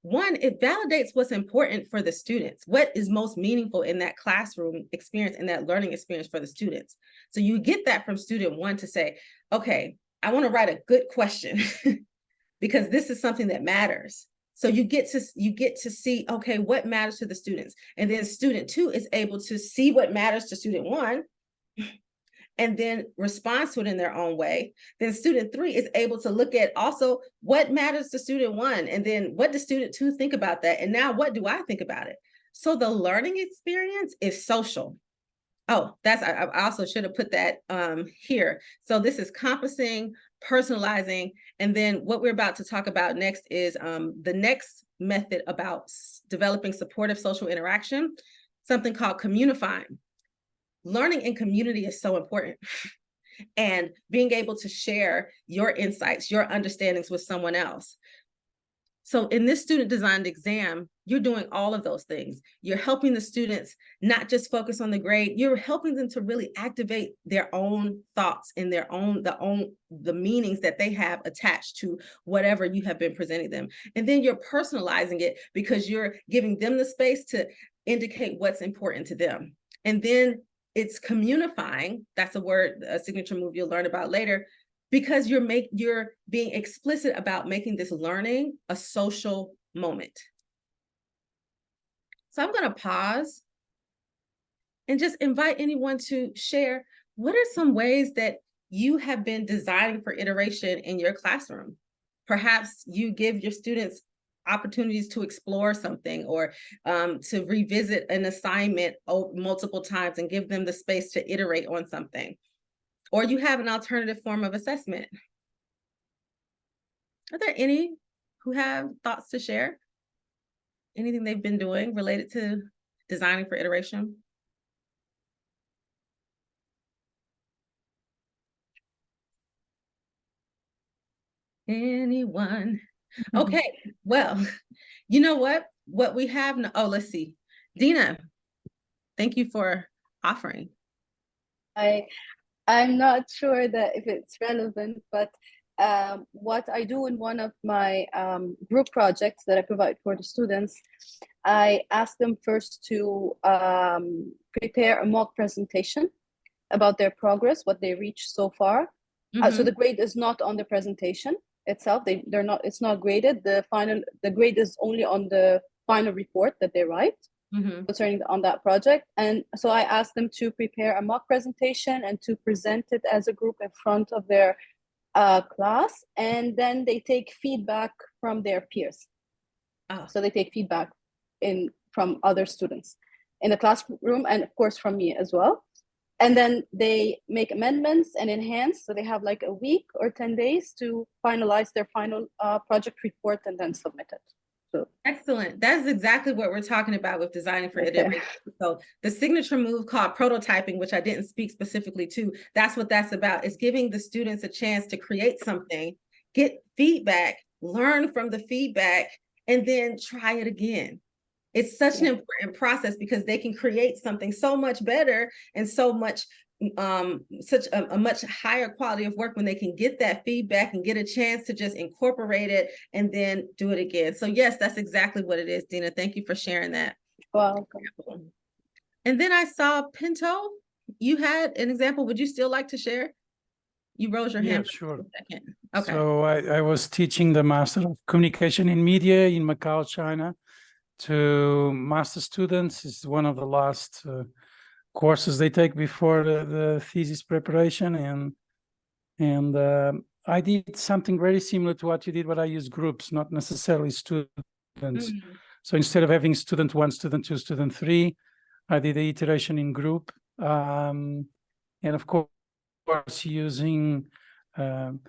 1, it validates what's important for the students, what is most meaningful in that classroom experience and that learning experience for the students. So you get that from student 1 to say, okay, I want to write a good question because this is something that matters. So you get to see, okay, what matters to the students. And then student 2 is able to see what matters to student 1 and then responds to it in their own way, then student 3 is able to look at also what matters to student 1, and then what does student 2 think about that, and now what do I think about it? So the learning experience is social. Oh, I also should have put that here. So this is compassing, personalizing, and then what we're about to talk about next is the next method about developing supportive social interaction, something called communifying. Learning in community is so important. And being able to share your insights, your understandings with someone else. So in this student designed exam, you're doing all of those things. You're helping the students not just focus on the grade, you're helping them to really activate their own thoughts and the meanings that they have attached to whatever you have been presenting them. And then you're personalizing it because you're giving them the space to indicate what's important to them. And then it's communifying. That's a word, a signature move you'll learn about later, because you're being explicit about making this learning a social moment. So I'm going to pause and just invite anyone to share, what are some ways that you have been designing for iteration in your classroom? Perhaps you give your students opportunities to explore something, or to revisit an assignment multiple times and give them the space to iterate on something. Or you have an alternative form of assessment. Are there any who have thoughts to share? Anything they've been doing related to designing for iteration? Anyone? Okay, well, you know what we have now, oh, let's see. Dina, thank you for offering. I'm not sure that if it's relevant, but what I do in one of my group projects that I provide for the students, I ask them first to prepare a mock presentation about their progress, what they reached so far. So the grade is not on the presentation itself. It's not graded. The grade is only on the final report that they write. Concerning on that project. And so I asked them to prepare a mock presentation and to present it as a group in front of their class, and then they take feedback from their peers. So they take feedback from other students in the classroom, and of course from me as well. And then they make amendments and enhance. So they have like a week or 10 days to finalize their final project report and then submit it. Excellent. That's exactly what we're talking about with designing for iteration. So the signature move called prototyping, which I didn't speak specifically to, that's what that's about. It's giving the students a chance to create something, get feedback, learn from the feedback, and then try it again. It's such an important process because they can create something so much better and so much such a much higher quality of work when they can get that feedback and get a chance to just incorporate it and then do it again. So yes, that's exactly what it is, Dina. Thank you for sharing that. Welcome. And then I saw Pinto, you had an example. Would you still like to share? You rose your hand. Sure. Okay. So I was teaching the Master of Communication in Media in Macau, China, to master students. It's one of the last courses they take before the thesis preparation, and I did something very similar to what you did, but I used groups, not necessarily students. So instead of having student 1, student 2, student 3, I did the iteration in group, and of course using the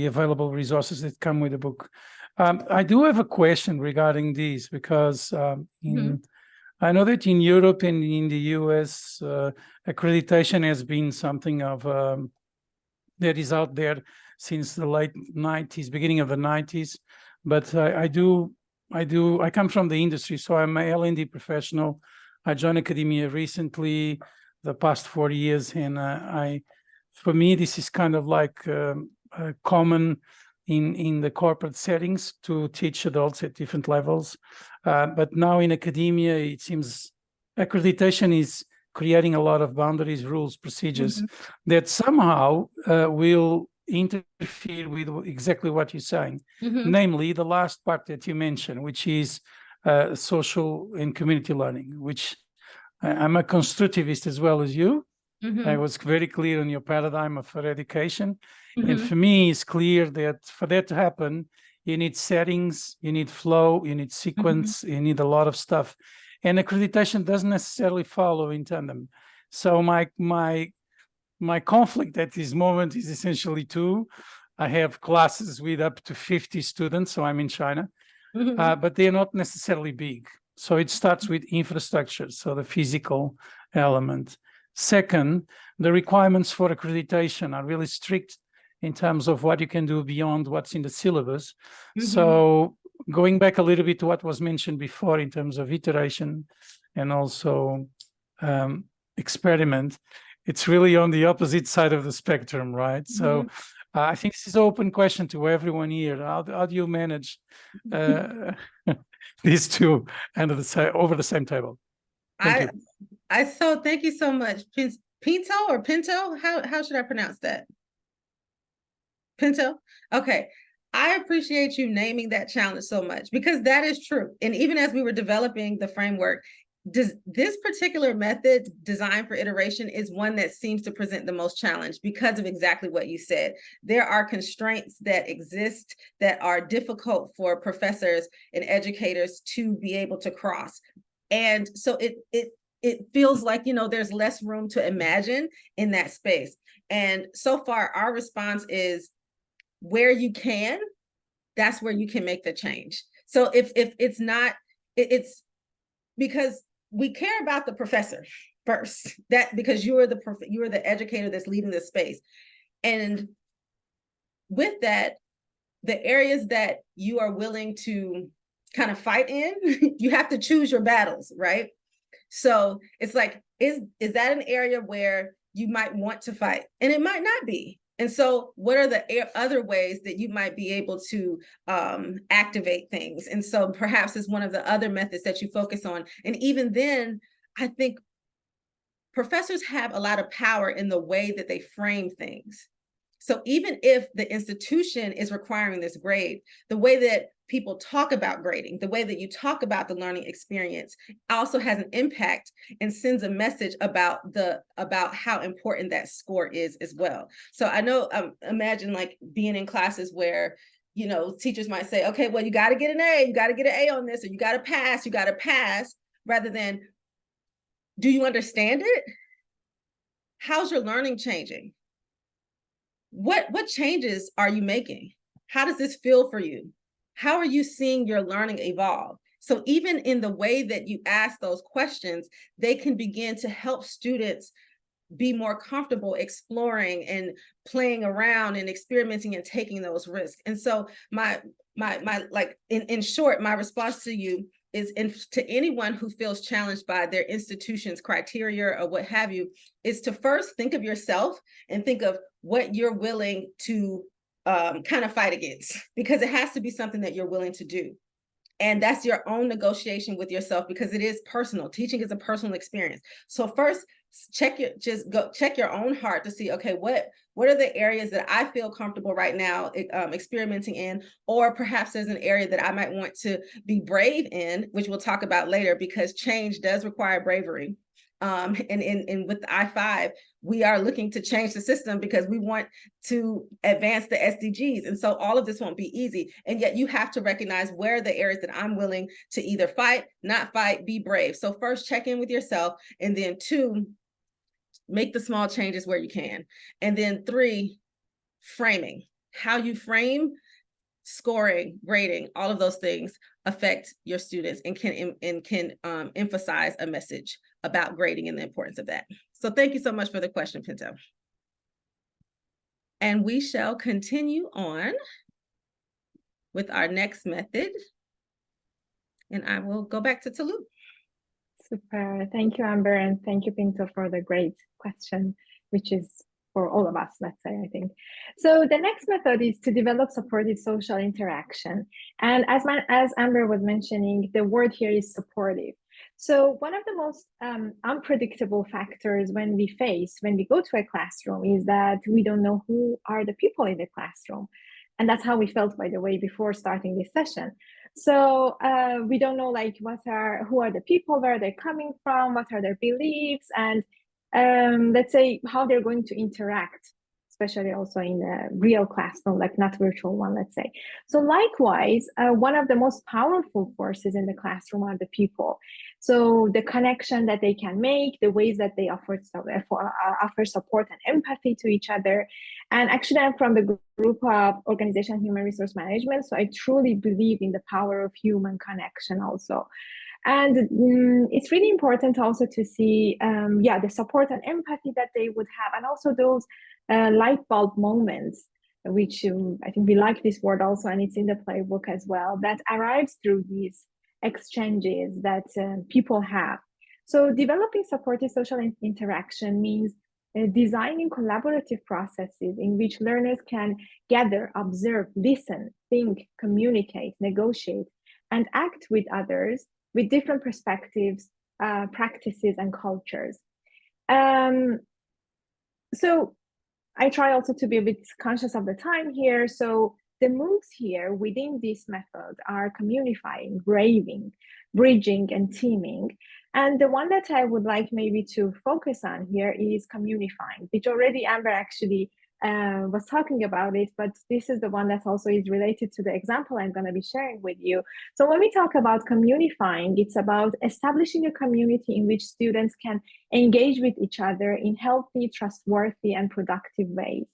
available resources that come with the book. I do have a question regarding these because I know that in Europe and in the US, accreditation has been something of that is out there since the late 90s, beginning of the 90s. But I come from the industry, so I'm a L&D professional. I joined academia recently, the past 40 years, and for me, this is kind of like common in the corporate settings to teach adults at different levels. But now in academia, it seems accreditation is creating a lot of boundaries, rules, procedures that somehow will interfere with exactly what you're saying. Namely, the last part that you mentioned, which is social and community learning, which I'm a constructivist as well as you. I was very clear on your paradigm of education. And Mhm. for me, it's clear that for that to happen, you need settings, you need flow, you need sequence, you need a lot of stuff. And accreditation doesn't necessarily follow in tandem. So my conflict at this moment is essentially two. I have classes with up to 50 students, so I'm in China, Mhm. but they're not necessarily big. So it starts with infrastructure, so the physical element. Second, the requirements for accreditation are really strict in terms of what you can do beyond what's in the syllabus. So going back a little bit to what was mentioned before in terms of iteration and also experiment, it's really on the opposite side of the spectrum, right? So I think this is an open question to everyone here. How do you manage these two over the same table? Thank you. So thank you so much. Pinto or Pinto? How should I pronounce that? Pinto? Okay. I appreciate you naming that challenge so much because that is true. And even as we were developing the framework, this particular method designed for iteration is one that seems to present the most challenge because of exactly what you said. There are constraints that exist that are difficult for professors and educators to be able to cross. And so it feels like, there's less room to imagine in that space. And so far, our response is where you can, that's where you can make the change. So if it's not, it's because we care about the professor first, because you're the educator that's leading the space. And with that, the areas that you are willing to kind of fight in, you have to choose your battles, right? So it's like, is that an area where you might want to fight? And it might not be. And so what are the other ways that you might be able to activate things? And so perhaps it's one of the other methods that you focus on. And even then, I think professors have a lot of power in the way that they frame things. So even if the institution is requiring this grade, the way that people talk about grading, the way that you talk about the learning experience also has an impact and sends a message about how important that score is as well. So I know, imagine like being in classes where, teachers might say, okay, well, you got to get an A, you got to get an A on this, or you got to pass, rather than, do you understand it? How's your learning changing? What changes are you making? How does this feel for you? How are you seeing your learning evolve? So even in the way that you ask those questions, they can begin to help students be more comfortable exploring and playing around and experimenting and taking those risks. And so my like in short, my response to you is to anyone who feels challenged by their institution's criteria or what have you, is to first think of yourself and think of what you're willing to kind of fight against, because it has to be something that you're willing to do. And that's your own negotiation with yourself, because it is personal. Teaching is a personal experience. So first, check your own heart to see, okay, what are the areas that I feel comfortable right now experimenting in, or perhaps there's an area that I might want to be brave in, which we'll talk about later, because change does require bravery. And with the I-5, we are looking to change the system because we want to advance the SDGs. And so all of this won't be easy. And yet you have to recognize where are the areas that I'm willing to either fight, not fight, be brave. So first, check in with yourself. And then 2, make the small changes where you can. And then 3, framing. How you frame, scoring, grading, all of those things affect your students and can emphasize a message about grading and the importance of that. So thank you so much for the question, Pinto. And we shall continue on with our next method. And I will go back to Tolu. Super. Thank you, Amber, and thank you, Pinto, for the great question, which is for all of us, let's say, I think. So the next method is to develop supportive social interaction. And as Amber was mentioning, the word here is supportive. So one of the most unpredictable factors when we go to a classroom is that we don't know who are the people in the classroom. And that's how we felt, by the way, before starting this session. So we don't know like who are the people, where are they coming from, what are their beliefs, and let's say, how they're going to interact, especially also in a real classroom, like not virtual one, let's say. So likewise, one of the most powerful forces in the classroom are the people. So the connection that they can make, the ways that they offer support and empathy to each other. And actually, I'm from the group of Organization Human Resource Management, so I truly believe in the power of human connection also. And it's really important also to see, the support and empathy that they would have, and also those light bulb moments, which I think we like this word also, and it's in the playbook as well, that arrives through these exchanges that people have. So developing supportive social interaction means designing collaborative processes in which learners can gather, observe, listen, think, communicate, negotiate, and act with others with different perspectives, practices, and cultures. So I try also to be a bit conscious of the time here. So the moves here within this method are communifying, braving, bridging, and teaming. And the one that I would like maybe to focus on here is communifying, which already Amber actually was talking about it, but this is the one that also is related to the example I'm going to be sharing with you. So when we talk about communifying, it's about establishing a community in which students can engage with each other in healthy, trustworthy, and productive ways.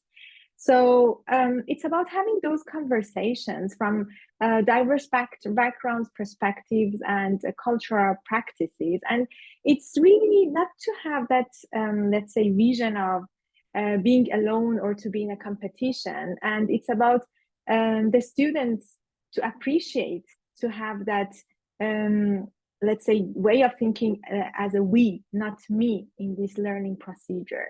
So it's about having those conversations from diverse backgrounds, perspectives, and cultural practices. And it's really not to have that, let's say, vision of being alone or to be in a competition. And it's about the students to appreciate, to have that, let's say, way of thinking as a we, not me, in this learning procedure.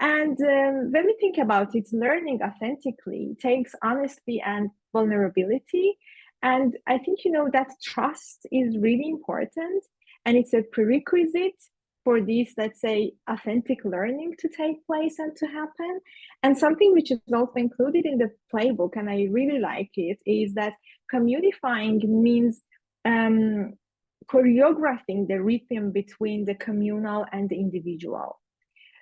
And when we think about it, learning authentically takes honesty and vulnerability. And I think, that trust is really important. And it's a prerequisite for this, let's say, authentic learning to take place and to happen. And something which is also included in the playbook, and I really like it, is that communifying means choreographing the rhythm between the communal and the individual.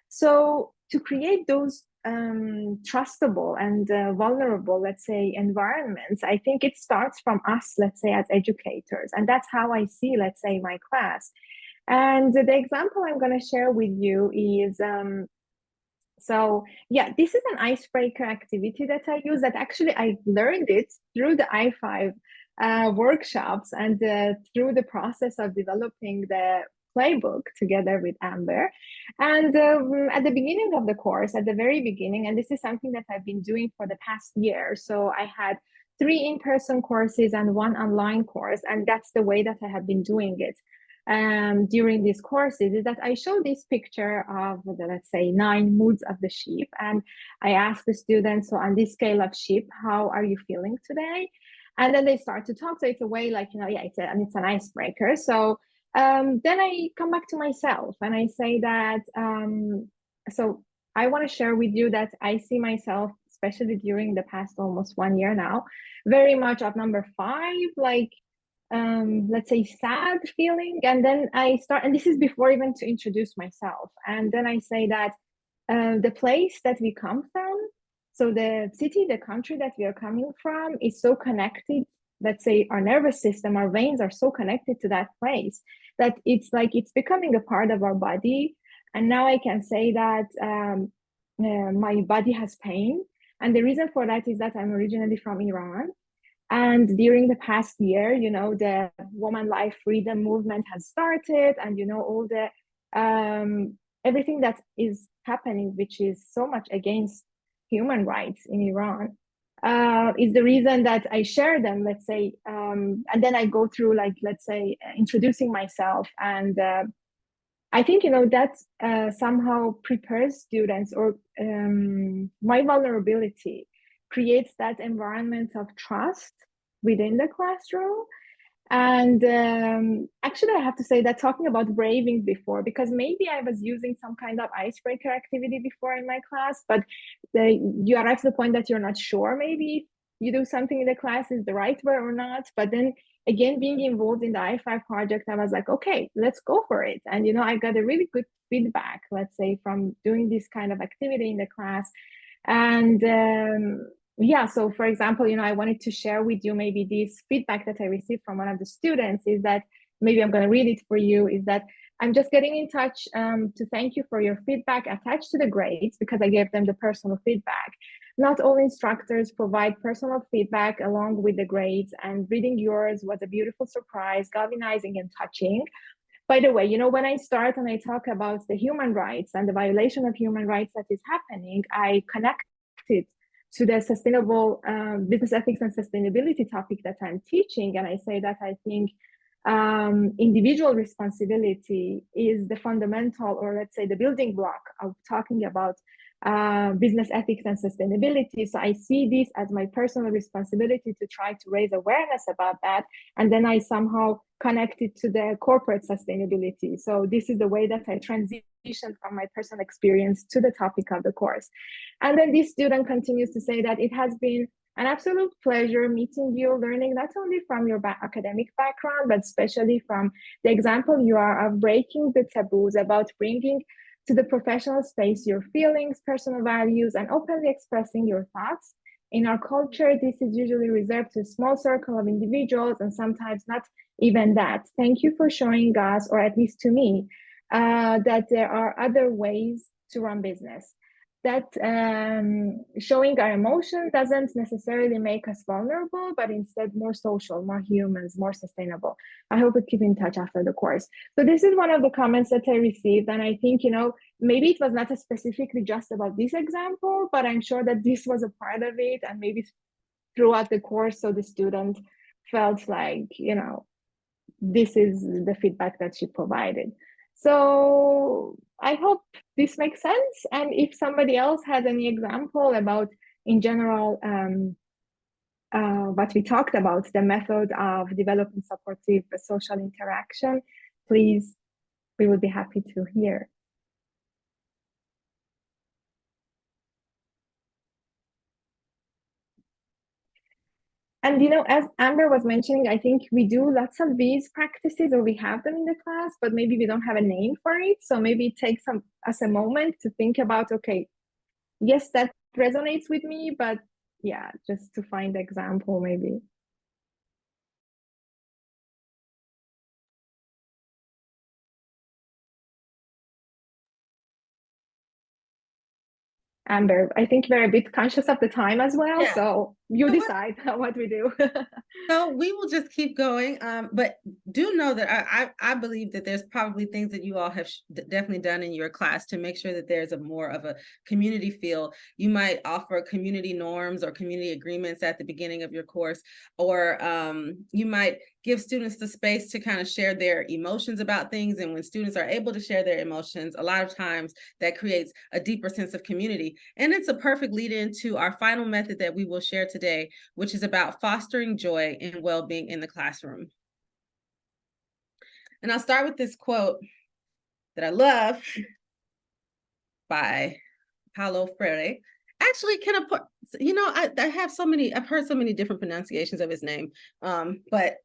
So to create those trustable and vulnerable, let's say, environments, I think it starts from us, let's say, as educators. And that's how I see, let's say, my class. And the example I'm going to share with you is, this is an icebreaker activity that I use, that actually I learned it through the I5 workshops and through the process of developing the playbook together with Amber. And at the beginning of the course, at the very beginning, and this is something that I've been doing for the past year. So I had 3 in-person courses and 1 online course, and that's the way that I have been doing it during these courses, is that I show this picture of the, let's say, 9 moods of the sheep. And I ask the students, so on this scale of sheep, how are you feeling today? And then they start to talk. So it's a way like, it's an icebreaker. So then I come back to myself and I say that, so I want to share with you that I see myself, especially during the past almost 1 year now, very much of number 5, like, let's say, sad feeling. And then I start, and this is before even to introduce myself. And then I say that the place that we come from, so the city, the country that we are coming from is so connected. Let's say our nervous system, our veins are so connected to that place that it's like it's becoming a part of our body. And now I can say that my body has pain. And the reason for that is that I'm originally from Iran. And during the past year, the woman life freedom movement has started, and, all the everything that is happening, which is so much against human rights in Iran, is the reason that I share them, let's say, and then I go through, like, let's say, introducing myself. And I think, that somehow prepares students, or my vulnerability creates that environment of trust within the classroom. And actually, I have to say that talking about braving before, because maybe I was using some kind of icebreaker activity before in my class, but you arrive to the point that you're not sure maybe you do something in the class is the right way or not. But then again, being involved in the I5 project, I was like, okay, let's go for it. And, you know, I got a really good feedback, let's say, from doing this kind of activity in the class. And yeah, so for example, you know, I wanted to share with you maybe this feedback that I received from one of the students is that, maybe I'm going to read it for you, is that I'm just getting in touch to thank you for your feedback attached to the grades, because I gave them the personal feedback. Not all instructors provide personal feedback along with the grades, and reading yours was a beautiful surprise, galvanizing and touching. By the way, you know, when I start and I talk about the human rights and the violation of human rights that is happening, I connect it to the sustainable business ethics and sustainability topic that I'm teaching. And I say that I think individual responsibility is the fundamental, or let's say the building block of talking about business ethics and sustainability. So I see this as my personal responsibility to try to raise awareness about that. And then I somehow connect it to the corporate sustainability. So this is the way that I transition from my personal experience to the topic of the course. And then this student continues to say that it has been an absolute pleasure meeting you, learning not only from your academic background, but especially from the example you are of breaking the taboos about bringing to the professional space your feelings, personal values, and openly expressing your thoughts. In our culture, this is usually reserved to a small circle of individuals, and sometimes not even that. Thank you for showing us, or at least to me, that there are other ways to run business. That showing our emotions doesn't necessarily make us vulnerable, but instead more social, more humans, more sustainable. I hope we keep in touch after the course. So this is one of the comments that I received. And I think, you know, maybe it was not specifically just about this example, but I'm sure that this was a part of it. And maybe throughout the course, so the student felt like, you know, this is the feedback that she provided. So I hope this makes sense. And if somebody else has any example about, in general, what we talked about, the method of developing supportive social interaction, please, we would be happy to hear. And, you know, as Amber was mentioning, I think we do lots of these practices, or we have them in the class, but maybe we don't have a name for it. So maybe it takes us a moment to think about, okay, yes, that resonates with me, but yeah, just to find an example maybe. Amber, I think we're a bit conscious of the time as well, Yeah. so you decide what we do. So we will just keep going, but do know that I believe that there's probably things that you all have definitely done in your class to make sure that there's a more of a community feel. You might offer community norms or community agreements at the beginning of your course, or you might give students the space to kind of share their emotions about things. And when students are able to share their emotions, a lot of times that creates a deeper sense of community. And it's a perfect lead into our final method that we will share today, which is about fostering joy and well-being in the classroom. And I'll start with this quote that I love by Paulo Freire. Actually, can I put, you know, I have so many, I've heard so many different pronunciations of his name, but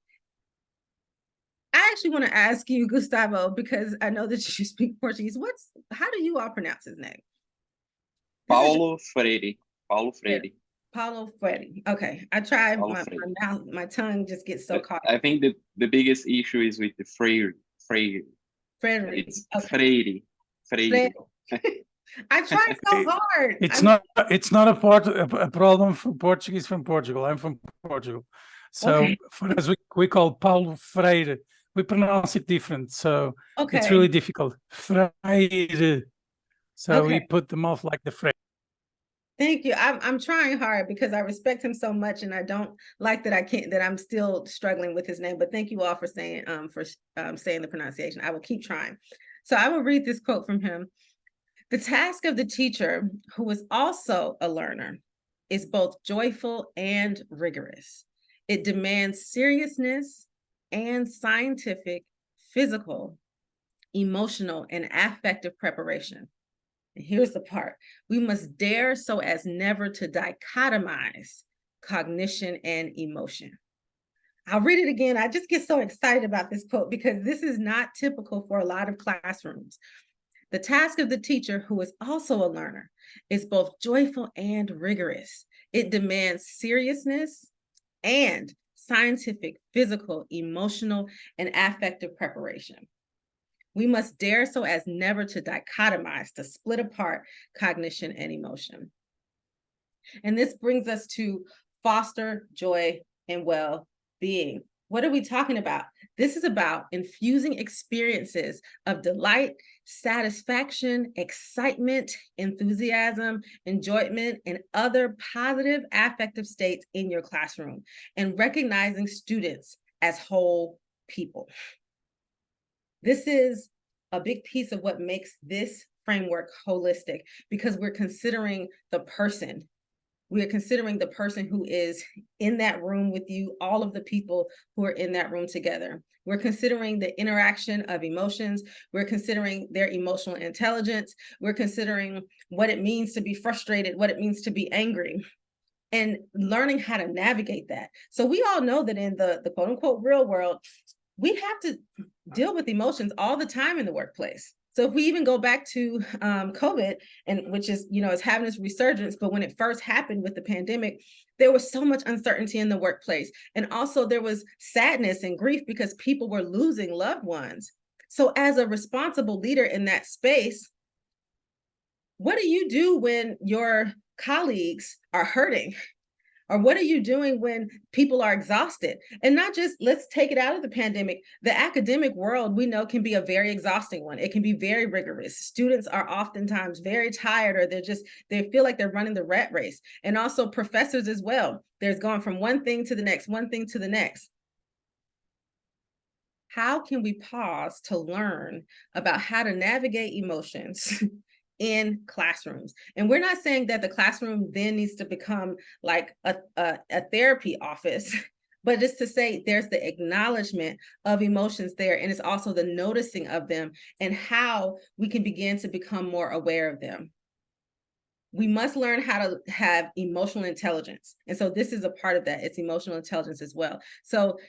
I actually want to ask you, Gustavo, because I know that you speak Portuguese. How do you all pronounce his name? Paulo Freire. Paulo Freire. Paulo Freire. Okay, I tried. My tongue just gets so caught. I think that the biggest issue is with the Freire. Freire. It's okay. Freire. I tried so hard. It's not a problem for Portuguese from Portugal. I'm from Portugal. So for us, we call Paulo Freire. We pronounce it different. So it's really difficult. Freire. So we put them off like the Freire. Thank you. I'm trying hard because I respect him so much, and I don't like that I'm still struggling with his name. But thank you all for saying saying the pronunciation. I will keep trying. So I will read this quote from him. The task of the teacher, who is also a learner, is both joyful and rigorous. It demands seriousness and scientific, physical, emotional, and affective preparation. And here's the part. We must dare so as never to dichotomize cognition and emotion. I'll read it again. I just get so excited about this quote because this is not typical for a lot of classrooms. The task of the teacher, who is also a learner, is both joyful and rigorous. It demands seriousness and scientific, physical, emotional, and affective preparation. We must dare so as never to dichotomize, to split apart cognition and emotion. And this brings us to foster joy and well-being. What are we talking about? This is about infusing experiences of delight, satisfaction, excitement, enthusiasm, enjoyment, and other positive affective states in your classroom, and recognizing students as whole people. This is a big piece of what makes this framework holistic, because we're considering the person. We are considering the person who is in that room with you, all of the people who are in that room together. We're considering the interaction of emotions. We're considering their emotional intelligence. We're considering what it means to be frustrated, what it means to be angry, and learning how to navigate that. So we all know that in the quote unquote real world, we have to deal with emotions all the time in the workplace. So if we even go back to COVID, and which is, is having this resurgence, but when it first happened with the pandemic, there was so much uncertainty in the workplace. And also there was sadness and grief because people were losing loved ones. So as a responsible leader in that space, what do you do when your colleagues are hurting? Or what are you doing when people are exhausted? And not just, let's take it out of the pandemic. The academic world, we know, can be a very exhausting one. It can be very rigorous. Students are oftentimes very tired, or they feel like they're running the rat race. And also professors as well. There's going from one thing to the next, one thing to the next. How can we pause to learn about how to navigate emotions in classrooms? And we're not saying that the classroom then needs to become like a therapy office, but just to say there's the acknowledgement of emotions there, and it's also the noticing of them and how we can begin to become more aware of them. We must learn how to have emotional intelligence. And so this is a part of that. It's emotional intelligence as well. So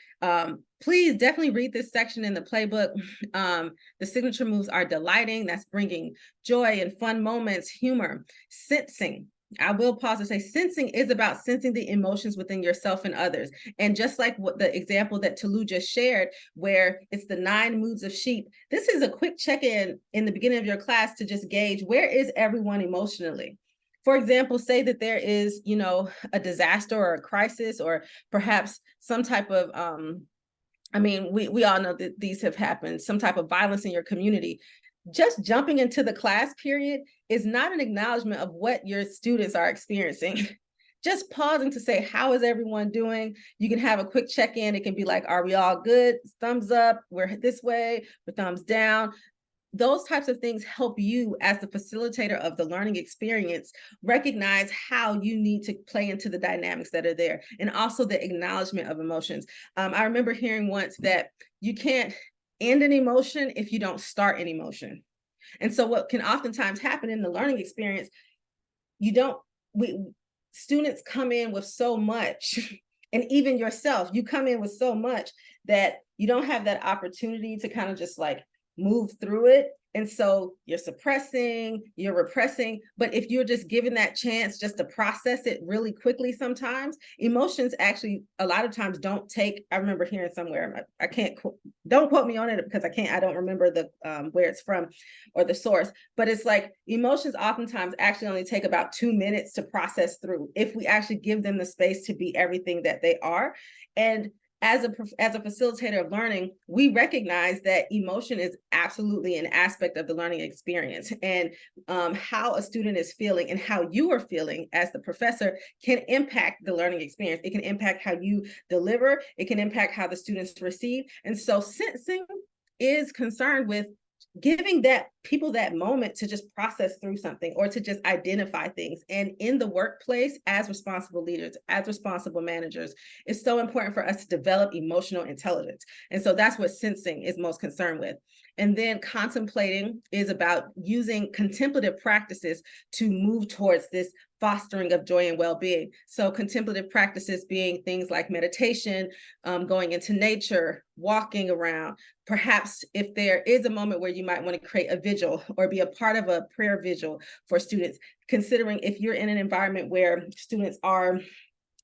please definitely read this section in the playbook. The signature moves are delighting. That's bringing joy and fun moments, humor, sensing. I will pause to say sensing is about sensing the emotions within yourself and others. And just like what the example that Tolu just shared, where it's the 9 moods of sheep, this is a quick check-in in the beginning of your class to just gauge where is everyone emotionally. For example, say that there is, a disaster or a crisis, or perhaps some type of, we all know that these have happened, some type of violence in your community. Just jumping into the class period is not an acknowledgement of what your students are experiencing. Just pausing to say, how is everyone doing? You can have a quick check-in. It can be like, are we all good? Thumbs up, we're this way, or thumbs down. Those types of things help you as the facilitator of the learning experience recognize how you need to play into the dynamics that are there, and also the acknowledgement of emotions. I remember hearing once that you can't end an emotion if you don't start an emotion. And so what can oftentimes happen in the learning experience, students come in with so much, and even yourself, you come in with so much that you don't have that opportunity to kind of just like move through it. And so you're suppressing, you're repressing. But if you're just given that chance just to process it really quickly, sometimes emotions actually a lot of times don't take. I remember hearing somewhere, don't quote me on it because I don't remember the where it's from or the source, but it's like emotions oftentimes actually only take about 2 minutes to process through if we actually give them the space to be everything that they are. And as a facilitator of learning, we recognize that emotion is absolutely an aspect of the learning experience, and how a student is feeling and how you are feeling as the professor can impact the learning experience. It can impact how you deliver. It can impact how the students receive. And so sensing is concerned with giving people that moment to just process through something or to just identify things. And in the workplace, as responsible leaders, as responsible managers, it's so important for us to develop emotional intelligence. And so that's what sensing is most concerned with. And then contemplating is about using contemplative practices to move towards this fostering of joy and well-being. So contemplative practices being things like meditation, going into nature, walking around. Perhaps if there is a moment where you might want to create a vigil or be a part of a prayer vigil for students, considering if you're in an environment where students are,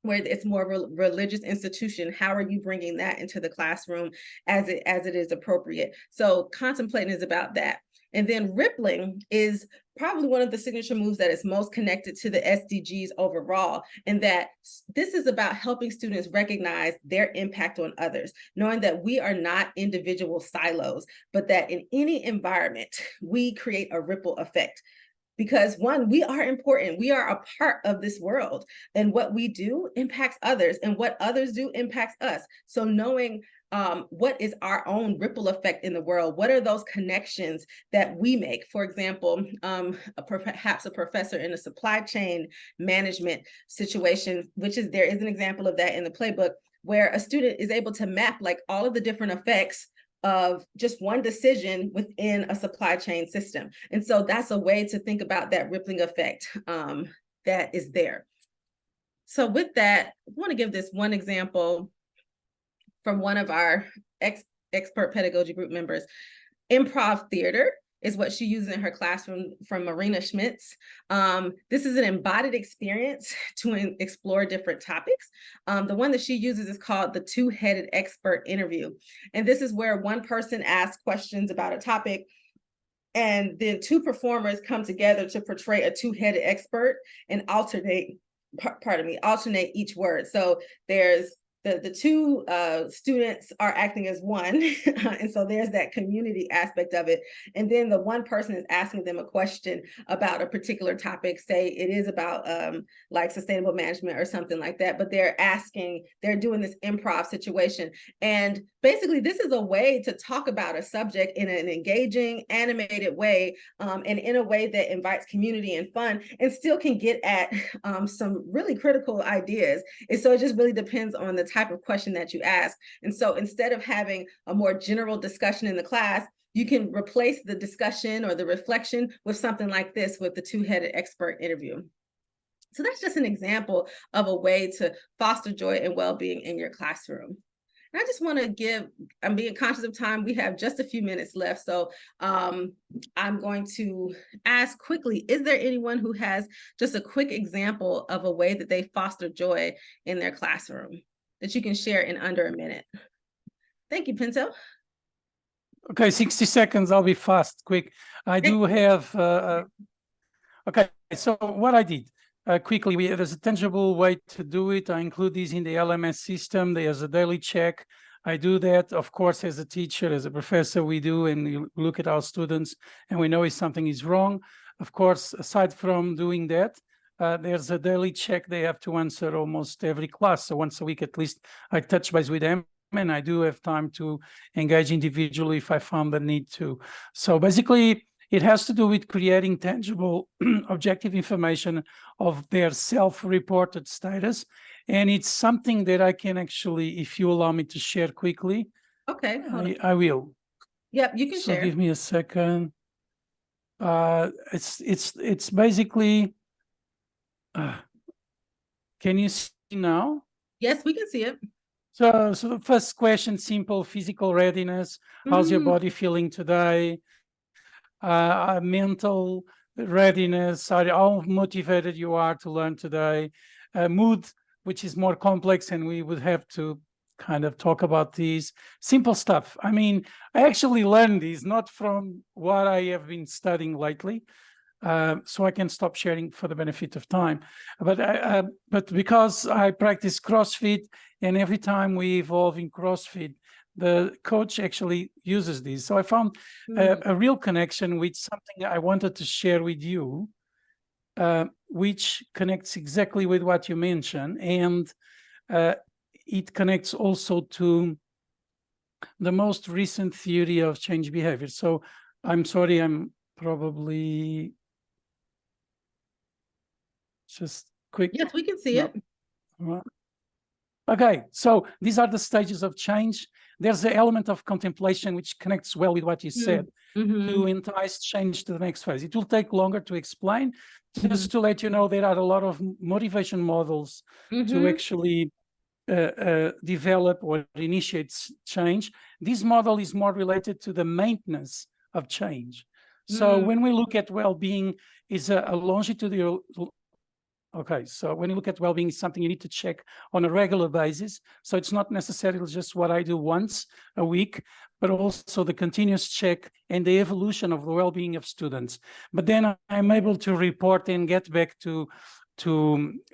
where it's more of a religious institution, how are you bringing that into the classroom as it is appropriate? So contemplating is about that. And then rippling is probably one of the signature moves that is most connected to the SDGs overall, and that this is about helping students recognize their impact on others, knowing that we are not individual silos, but that in any environment, we create a ripple effect. Because one, we are important. We are a part of this world, and what we do impacts others, and what others do impacts us. So knowing what is our own ripple effect in the world? What are those connections that we make? For example, perhaps a professor in a supply chain management situation, there is an example of that in the playbook, where a student is able to map like all of the different effects of just one decision within a supply chain system. And so that's a way to think about that rippling effect that is there. So with that, I want to give this one example from one of our expert pedagogy group members. Improv theater is what she uses in her classroom from Marina Schmitz. This is an embodied experience to explore different topics. The one that she uses is called the two-headed expert interview. And this is where one person asks questions about a topic, and then two performers come together to portray a two-headed expert and alternate each word. So there's the two students are acting as one, and so there's that community aspect of it. And then the one person is asking them a question about a particular topic, say it is about like sustainable management or something like that, but they're doing this improv situation. And basically this is a way to talk about a subject in an engaging, animated way, and in a way that invites community and fun, and still can get at some really critical ideas. And so it just really depends on the type of question that you ask. And so instead of having a more general discussion in the class, you can replace the discussion or the reflection with something like this, with the two-headed expert interview. So that's just an example of a way to foster joy and well-being in your classroom. And I just want to I'm being conscious of time. We have just a few minutes left. So I'm going to ask quickly, is there anyone who has just a quick example of a way that they foster joy in their classroom that you can share in under a minute? Thank you, Pinto. Okay, 60 seconds. I'll be fast, quick. I do have, okay, so what I did quickly, there's a tangible way to do it. I include these in the LMS system. There's a daily check. I do that, of course, as a teacher, as a professor, we do, and we look at our students and we know if something is wrong. Of course, aside from doing that, there's a daily check they have to answer almost every class. So once a week, at least, I touch base with them, and I do have time to engage individually if I found the need to. So basically, it has to do with creating tangible, objective information of their self-reported status. And it's something that I can actually, if you allow me to share quickly. Okay. I will. Yep, you can share. So give me a second. It's basically, can you see now? Yes, we can see it. So the first question, simple physical readiness. How's your body feeling today? Mental readiness, how motivated you are to learn today. Mood, which is more complex, and we would have to kind of talk about these simple stuff. I mean, I actually learned these not from what I have been studying lately, so I can stop sharing for the benefit of time. But because I practice CrossFit, and every time we evolve in CrossFit, the coach actually uses these. So I found a real connection with something I wanted to share with you, which connects exactly with what you mentioned. And it connects also to the most recent theory of change behavior. So I'm sorry, I'm probably just quick. Yes, we can see it. Okay, so these are the stages of change. There's the element of contemplation, which connects well with what you said, to entice change to the next phase. It will take longer to explain. Just to let you know, there are a lot of motivation models to actually develop or initiate change. This model is more related to the maintenance of change. So when we look at well-being, is a longitudinal. Okay, so when you look at well-being, it's something you need to check on a regular basis. So it's not necessarily just what I do once a week, but also the continuous check and the evolution of the well-being of students. But then I'm able to report and get back to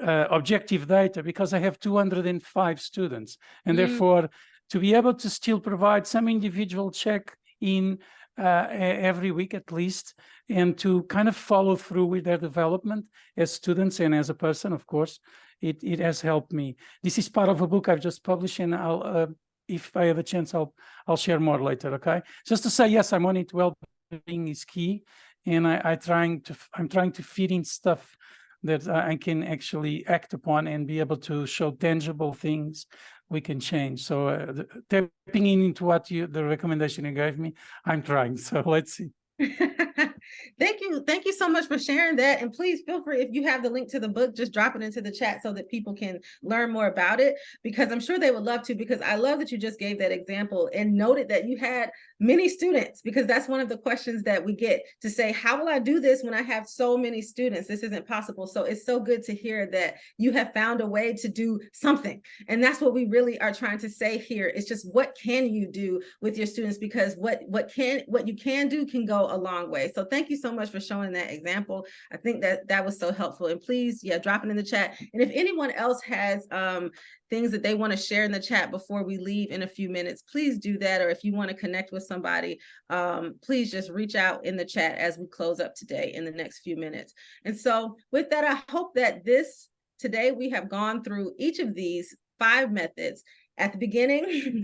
objective data because I have 205 students. And therefore, to be able to still provide some individual check in every week at least, and to kind of follow through with their development as students and as a person, of course, it has helped me. This is part of a book I've just published, and I'll, if I have a chance, I'll share more later. Okay, just to say, yes, I'm on it. Well-being is key, and I'm trying to fit in stuff that I can actually act upon and be able to show tangible things we can change. So tapping into what the recommendation you gave me, I'm trying. So let's see. Thank you so much for sharing that, and please feel free, if you have the link to the book, just drop it into the chat so that people can learn more about it, because I'm sure they would love to, because I love that you just gave that example and noted that you had many students, because that's one of the questions that we get, to say, how will I do this when I have so many students? This isn't possible. So it's so good to hear that you have found a way to do something, and that's what we really are trying to say here. It's just, what can you do with your students, because what you can do can go a long way. So thank you so much for showing that example. I think that was so helpful, and please, drop it in the chat. And if anyone else has things that they want to share in the chat before we leave in a few minutes, please do that. Or if you want to connect with somebody, please just reach out in the chat as we close up today in the next few minutes. And so with that, I hope that today we have gone through each of these 5 methods. At the beginning,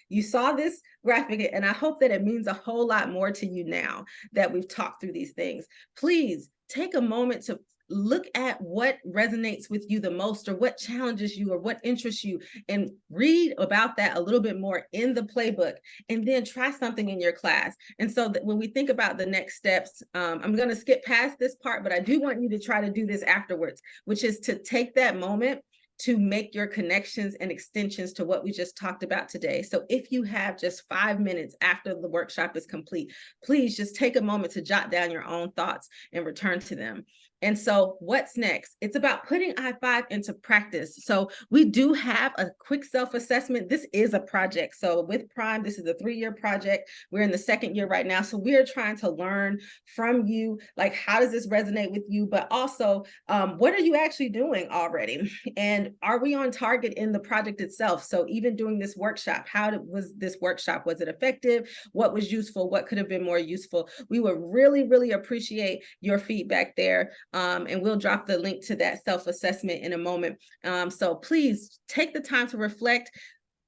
you saw this graphic, and I hope that it means a whole lot more to you now that we've talked through these things. Please take a moment to look at what resonates with you the most, or what challenges you, or what interests you, and read about that a little bit more in the playbook, and then try something in your class. And so that when we think about the next steps, I'm going to skip past this part, but I do want you to try to do this afterwards, which is to take that moment to make your connections and extensions to what we just talked about today. So if you have just 5 minutes after the workshop is complete, please just take a moment to jot down your own thoughts and return to them. And so what's next? It's about putting I-5 into practice. So we do have a quick self-assessment. This is a project. So with Prime, this is a 3-year project. We're in the 2nd year right now. So we're trying to learn from you, like, how does this resonate with you? But also, what are you actually doing already? And are we on target in the project itself? So even doing this workshop, was this workshop? Was it effective? What was useful? What could have been more useful? We would really, really appreciate your feedback there. And we'll drop the link to that self-assessment in a moment. So please take the time to reflect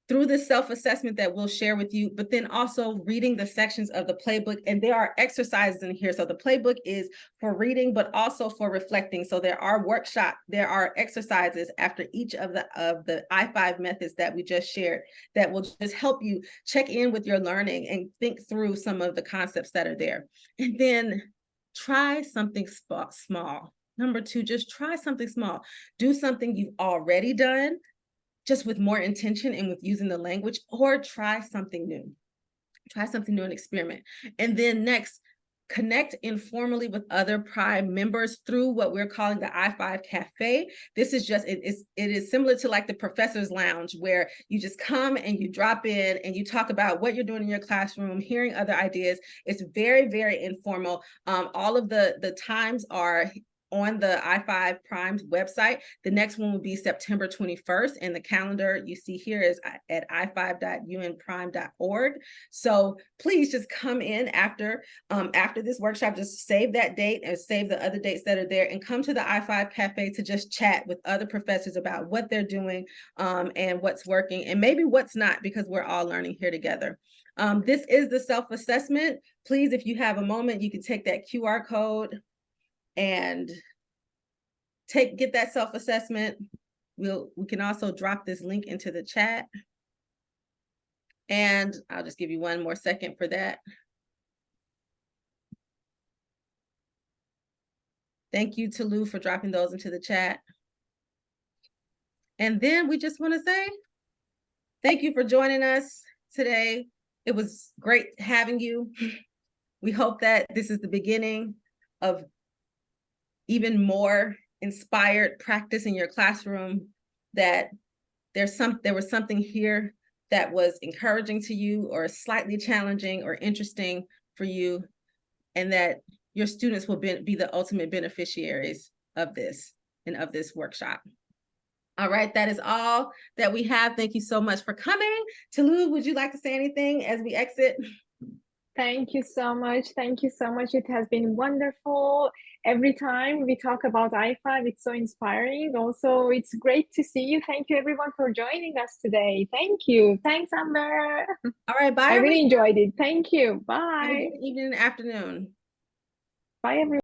through the self-assessment that we'll share with you, but then also reading the sections of the playbook. And there are exercises in here. So the playbook is for reading, but also for reflecting. So there are exercises after each of the I-5 methods that we just shared that will just help you check in with your learning and think through some of the concepts that are there. And then try something small. Number 2, just try something small. Do something you've already done, just with more intention and with using the language, or try something new. Try something new and experiment. And then next, connect informally with other Prime members through what we're calling the I-5 Cafe. This is just, it is similar to like the Professor's Lounge, where you just come and you drop in and you talk about what you're doing in your classroom, hearing other ideas. It's very, very informal. All of the times are on the I-5 Prime's website. The next one will be September 21st, and the calendar you see here is at i5.unprime.org. So please just come in after this workshop, just save that date and save the other dates that are there, and come to the I-5 Cafe to just chat with other professors about what they're doing and what's working and maybe what's not, because we're all learning here together. This is the self-assessment. Please, if you have a moment, you can take that QR code and get that self-assessment. We can also drop this link into the chat. And I'll just give you one more second for that. Thank you to Lou for dropping those into the chat. And then we just want to say, thank you for joining us today. It was great having you. We hope that this is the beginning of even more inspired practice in your classroom, that there was something here that was encouraging to you or slightly challenging or interesting for you, and that your students will be the ultimate beneficiaries of this and of this workshop. All right, that is all that we have. Thank you so much for coming. Tolu, would you like to say anything as we exit? Thank you so much. Thank you so much. It has been wonderful. Every time we talk about I5, it's so inspiring. Also, it's great to see you. Thank you, everyone, for joining us today. Thank you. Thanks, Amber. All right, bye. I really enjoyed it. Thank you. Have a Bye. good evening and afternoon. Bye, everyone.